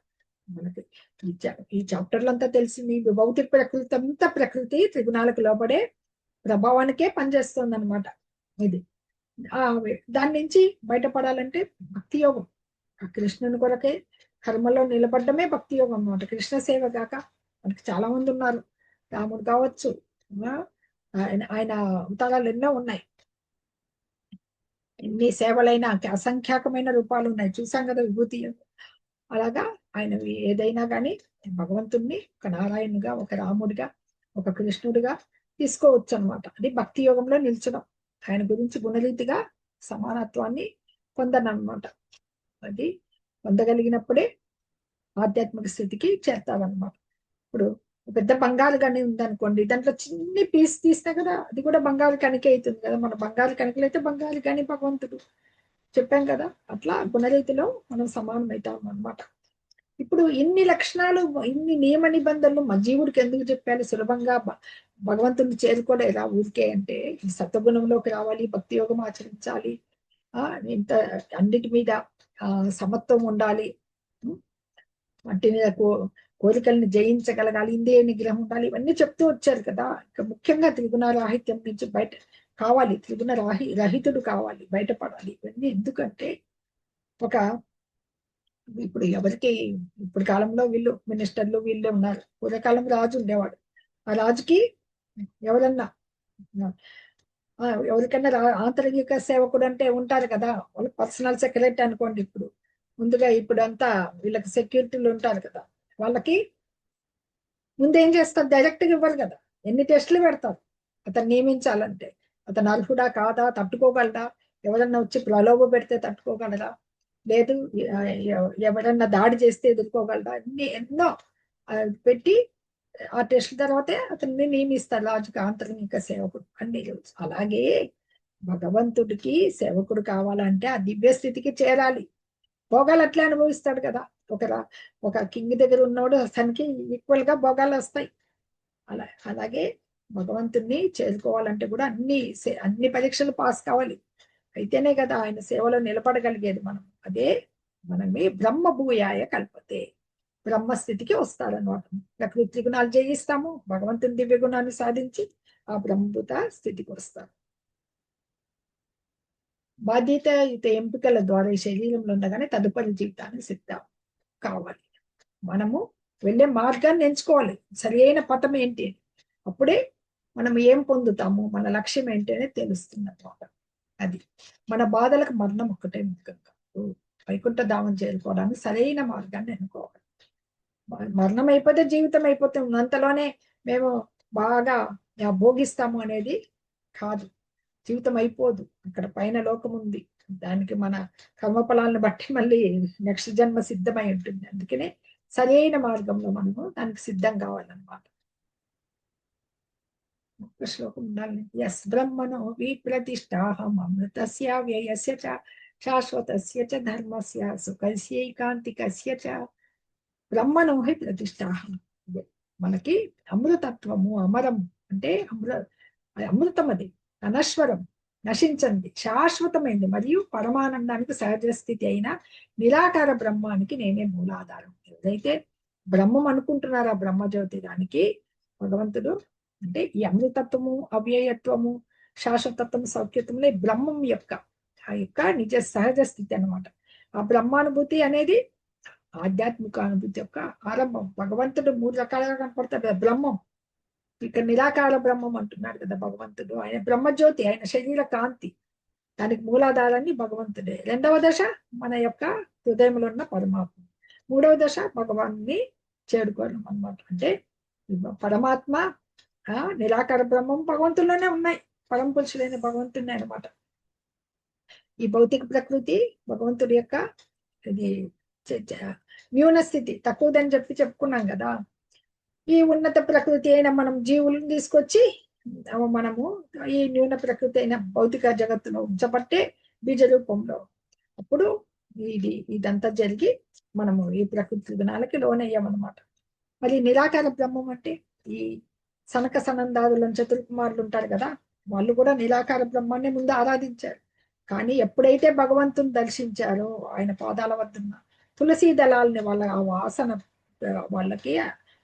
మనకి ఈ చాప్టర్లు అంతా తెలిసింది. భౌతిక ప్రకృతి అంతా ప్రకృతి త్రిగుణాలకు లోపడే ప్రభావానికే పనిచేస్తుంది అనమాట. ఇది దాని నుంచి బయటపడాలంటే భక్తి యోగం. కృష్ణుని కొరకే కర్మలో నిలబడ్డమే భక్తి యోగం అనమాట. కృష్ణ సేవ కాక మనకి చాలా మంది ఉన్నారు. రాముడు కావచ్చు, ఆయన అవతారాలు ఎన్నో ఉన్నాయి. ఎన్ని సేవలైనా అసంఖ్యాకమైన రూపాలు ఉన్నాయి, చూసాం కదా విభూతి. అలాగా ఆయన ఏదైనా కానీ భగవంతుణ్ణి ఒక నారాయణుగా, ఒక రాముడిగా, ఒక కృష్ణుడిగా తీసుకోవచ్చు అనమాట. అది భక్తి యోగంలో నిల్చడం. ఆయన గురించి గుణరీతిగా సమానత్వాన్ని పొందనమాట. అది పొందగలిగినప్పుడే ఆధ్యాత్మిక స్థితికి చేస్తాడనమాట. ఇప్పుడు పెద్ద బంగారు గని ఉందనుకోండి, దాంట్లో చిన్ని పీస్ తీస్తే కదా అది కూడా బంగారు కణిక అవుతుంది కదా. మన బంగారు కణికలు అయితే బంగారు గని భగవంతుడు, చెప్పాం కదా. అట్లా గుణరీతిలో మనం సమానమవుతాం అనమాట. ఇప్పుడు ఇన్ని లక్షణాలు, ఇన్ని నియమ నిబంధనలు మా జీవుడికి ఎందుకు చెప్పాలి? సులభంగా భగవంతుని చేరుకోలేదా ఊరికే అంటే? సత్వగుణంలోకి రావాలి, భక్తి యోగం ఆచరించాలి, ఇంత అన్నిటి మీద సమత్వం ఉండాలి, వాటి మీద కోరికల్ని జయించగలగాలి, ఇంద్రియ నిగ్రహం ఉండాలి, ఇవన్నీ చెప్తూ వచ్చారు కదా. ఇక ముఖ్యంగా త్రిగుణ రాహిత్యం నుంచి బయట కావాలి, త్రిగుణ రహితుడు కావాలి, బయటపడాలి. ఇవన్నీ ఎందుకంటే ఇప్పుడు ఎవరికి ఇప్పుడు కాలంలో వీళ్ళు మినిస్టర్లు వీళ్ళే ఉన్నారు. పూర్వకాలం రాజు ఉండేవాడు. ఆ రాజుకి ఎవరన్నా ఎవరికైనా ఆంతరంగిక సేవకుడు అంటే ఉంటారు కదా, వాళ్ళ పర్సనల్ సెక్రటరీ అనుకోండి. ఇప్పుడు ముందుగా ఇప్పుడు అంతా వీళ్ళకి సెక్యూరిటీలు ఉంటారు కదా, వాళ్ళకి ముందు ఏం చేస్తారు, డైరెక్ట్ గా ఇవ్వరు కదా, ఎన్ని టెస్టులు పెడతారు అతను నియమించాలంటే. అతను అర్హుడా కాదా, తట్టుకోగలడా, ఎవరన్నా వచ్చి ప్రలోభ పెడితే తట్టుకోగలరా, లేదు ఎవరన్నా దాడి చేస్తే ఎదుర్కోగలరా, ఎన్నో పెట్టి ఆ టెస్ట్ తర్వాతే అతన్ని నియమిస్తారు రాజుకి ఆంతరంగిక సేవకుడు అన్ని తెలుసు. అలాగే భగవంతుడికి సేవకుడు కావాలంటే ఆ దివ్య స్థితికి చేరాలి. భోగాలు అట్లే అనుభవిస్తాడు కదా, ఒక ఒక కింగ్ దగ్గర ఉన్నవాడు అతనికి ఈక్వల్ గా భోగాలు వస్తాయి. అలాగే భగవంతుణ్ణి చేరుకోవాలంటే కూడా అన్ని పరీక్షలు పాస్ కావాలి. అయితేనే కదా ఆయన సేవలో నిలబడగలిగేది మనం. అదే మనమే బ్రహ్మ భూయాయ కల్పతే, బ్రహ్మస్థితికి వస్తారనమాట. ప్రకృతి గుణాలు జయిస్తాము, భగవంతుని దివ్య గుణాన్ని సాధించి ఆ బ్రహ్మభూత స్థితికి వస్తారు. బాధ్యత ఎంపికల ద్వారా ఈ శరీరంలో ఉండగానే తదుపరి జీవితాన్ని సిద్ధం కావాలి. మనము వెళ్ళే మార్గాన్ని ఎంచుకోవాలి, సరి అయిన పథం ఏంటి, అప్పుడే మనం ఏం పొందుతాము, మన లక్ష్యం ఏంటి అనేది తెలుస్తుంది అన్నమాట. అది మన బాధలకు మరణం ఒక్కటే ముఖ్యం కాదు, వైకుంఠ ధామం చేరుకోవడానికి సరైన మార్గాన్ని ఎన్నుకోవాలి. మరణం అయిపోతే జీవితం అయిపోతే ఉన్నంతలోనే మేము బాగా భోగిస్తాము అనేది కాదు. జీవితం అయిపోదు, అక్కడ పైన లోకం ఉంది, దానికి మన కర్మఫలాలను బట్టి మళ్ళీ నెక్స్ట్ జన్మ సిద్ధమై ఉంటుంది. అందుకనే సరైన మార్గంలో మనము దానికి సిద్ధం కావాలన్నమాట. ఒక్క శ్లోకం ఉండాలి. యస్ బ్రహ్మణో విప్రతిష్టాహం అమృతస్య వ్యయస్య చ శాశ్వతస్య చ ధర్మస్య సుఖస్యైకాంతికస్య చ బ్రహ్మణో హి ప్రతిష్టాహం. మనకి అమృతత్వము, అమరం అంటే అమృతం, అది అనశ్వరం, నశించండి, శాశ్వతమైంది మరియు పరమానందానికి సహజ స్థితి అయిన నిరాకార బ్రహ్మానికి నేనే మూలాధారం. ఎవరైతే బ్రహ్మం అనుకుంటున్నారో ఆ బ్రహ్మజ్యోతి, దానికి భగవంతుడు అంటే ఈ అమృతత్వము, అవ్యయత్వము, శాశ్వతత్వము, సౌఖ్యత్వములే బ్రహ్మం యొక్క ఆ యొక్క నిజ సహజ స్థితి అనమాట. ఆ బ్రహ్మానుభూతి అనేది ఆధ్యాత్మిక అనుభూతి యొక్క ఆరంభం. భగవంతుడు 3 రకాలుగా కనపడతాడు. బ్రహ్మం ఇక్కడ నిరాకార బ్రహ్మం అంటున్నాడు కదా భగవంతుడు, ఆయన బ్రహ్మజ్యోతి, ఆయన శరీర కాంతి, దానికి మూలాధారాన్ని భగవంతుడే. 2వ దశ మన యొక్క హృదయంలో ఉన్న పరమాత్మ. 3వ దశ భగవాన్ని చేరుకోవడం అనమాట. అంటే పరమాత్మ, నిరాకార బ్రహ్మం భగవంతుల్లోనే ఉన్నాయి, పరమ పురుషులైన భగవంతుడే అనమాట. ఈ భౌతిక ప్రకృతి భగవంతుడి యొక్క ఇది న్యూన స్థితి, తక్కువదని చెప్పుకున్నాం కదా. ఈ ఉన్నత ప్రకృతి అయిన మనం జీవులను తీసుకొచ్చి మనము ఈ న్యూన ప్రకృతి అయిన భౌతిక జగత్తులో ఉంచబట్టే బీజ రూపంలో, అప్పుడు ఇదంతా జరిగి మనము ఈ ప్రకృతి గుణాలకి లోనయ్యామన్నమాట. మరి నిరాకార బ్రహ్మం అంటే ఈ సనక సనందాదులు, చతుర్కుమారులు ఉంటారు కదా, వాళ్ళు కూడా నిరాకార బ్రహ్మాన్ని ముందు ఆరాధించారు. కానీ ఎప్పుడైతే భగవంతుని దర్శించారో, ఆయన పాదాల వద్దున్న తులసి దళాలని వాళ్ళ ఆ వాసన వాళ్ళకి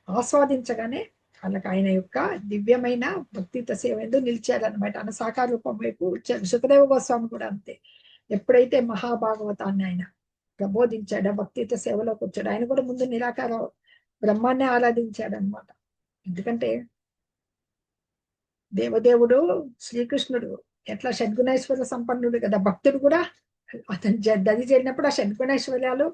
ఆస్వాదించగానే వాళ్ళకి ఆయన యొక్క దివ్యమైన భక్తిత సేవ ఎందుకు నిలిచారనమాట. ఆయన సాకార రూపం వైపు వచ్చారు. సుఖదేవ గోస్వామి కూడా అంతే. ఎప్పుడైతే మహాభాగవతాన్ని ఆయన ప్రబోధించాడో, భక్తిత సేవలోకి వచ్చాడు, ఆయన కూడా ముందు నిరాకార బ్రహ్మాన్ని ఆరాధించాడు అనమాట. ఎందుకంటే దేవదేవుడు శ్రీకృష్ణుడు ఎట్లా షడ్గుణైశ్వర్య సంపన్నుడు కదా, భక్తుడు కూడా అతను దది చేరినప్పుడు ఆ షడ్గుణైశ్వర్యాలు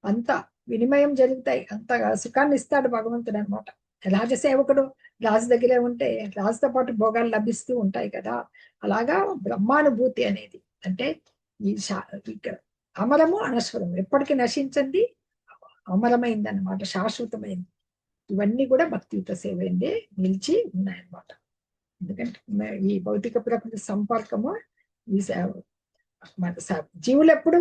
అంత వినిమయం జరుగుతాయి, అంత సుఖాన్ని ఇస్తాడు భగవంతుడు అనమాట. రాజసేవకుడు రాజు దగ్గరే ఉంటే రాజుతో పాటు భోగాలు లభిస్తూ ఉంటాయి కదా, అలాగా బ్రహ్మానుభూతి అనేది అంటే ఈ అమరము అనశ్వరము, ఎప్పటికీ నశించింది, అమరమైంది అనమాట, శాశ్వతమైంది. ఇవన్నీ కూడా భక్తియుత సేవ నిలిచి ఉన్నాయన్నమాట. ఎందుకంటే ఈ భౌతిక ప్రకృతి సంపర్కము ఈ జీవులు ఎప్పుడు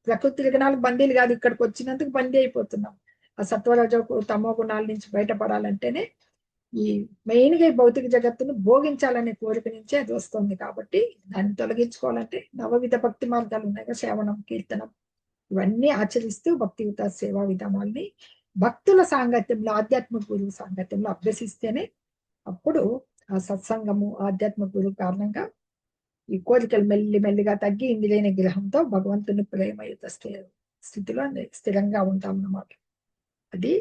ప్రకృతి గుణాలకు బందీలు కాదు, ఇక్కడికి వచ్చినందుకు బందీ అయిపోతున్నాం. ఆ సత్వరజ తమో గుణాల నుంచి బయటపడాలంటేనే ఈ మెయిన్ గా ఈ భౌతిక జగత్తును భోగించాలనే కోరిక నుంచే అది వస్తుంది. కాబట్టి దాన్ని తొలగించుకోవాలంటే నవవిధ భక్తి మార్గాలు ఉన్నాయి, శ్రవణం, కీర్తనం, ఇవన్నీ ఆచరిస్తూ భక్తియుత సేవా విధానాల్ని భక్తుల సాంగత్యంలో, ఆధ్యాత్మిక గురువు సాంగత్యంలో అభ్యసిస్తేనే అప్పుడు ఆ సత్సంగము, ఆధ్యాత్మిక గురువు కారణంగా ఈ కోరికలు మెల్లిగా తగ్గి ఇంద్రియ నిగ్రహంతో భగవంతుని ప్రేమయుత స్థితిలో స్థిరంగా ఉంటాం అన్నమాట. అది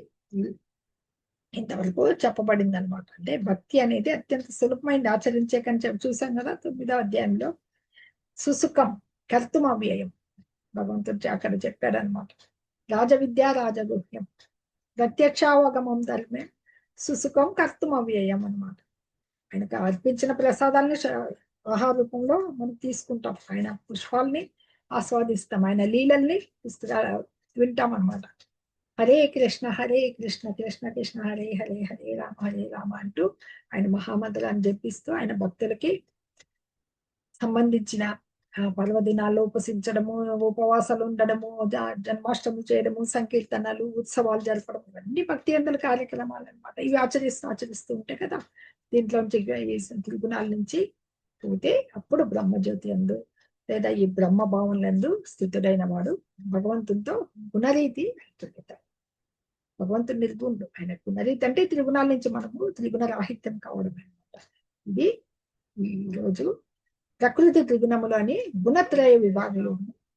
ఇంతవరకు చెప్పబడింది అనమాట. అంటే భక్తి అనేది అత్యంత సులభమైంది ఆచరించే కని చూసాం కదా 9వ అధ్యాయంలో. సుసుఖం కర్తుమ వ్యయం భగవంతుడు అక్కడ చెప్పాడనమాట. రాజవిద్య రాజగుహ్యం ప్రత్యక్షావగమం ధర్మే సుసుఖం కర్తుమ వ్యయం అనమాట. ఆయనకు అర్పించిన ప్రసాదాలని ఆహార రూపంలో మనం తీసుకుంటాం, ఆయన పుష్పాలని ఆస్వాదిస్తాం, ఆయన లీలల్ని వింటాం అనమాట. హరే కృష్ణ కృష్ణ కృష్ణ హరే హరే హరే రామ అంటూ ఆయన మహామంత్రాన్ని జపిస్తూ ఆయన భక్తులకి సంబంధించిన పర్వదినాల్లో ఉపసించడము, ఉపవాసాలు ఉండడము, జన్మాష్టమి చేయడము, సంకీర్తనలు, ఉత్సవాలు జరపడం, ఇవన్నీ భక్తి అందరి కార్యక్రమాలు అనమాట. ఇవి ఆచరిస్తూ ఉంటాయి కదా. దీంట్లో త్రిగుణాల నుంచి పోతే అప్పుడు బ్రహ్మజ్యోతి అందు లేదా ఈ బ్రహ్మ భావనలందు స్థితుడైన వాడు భగవంతునితో గుణరీతి అవుతుంటాడు. భగవంతుడు నిర్గుణుడు, ఆయన గుణరీతి అంటే త్రిగుణాల నుంచి మనము త్రిగుణ రాహిత్యం కావడం అనమాట. ఇది ఈ రోజు ప్రకృతి త్రిగుణములోని గుణత్రయ విభాగంలో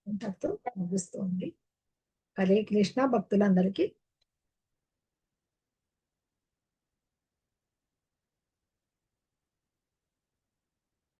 ఇంతటితో ముగుస్తుంది. హరే కృష్ణ. భక్తులందరికీ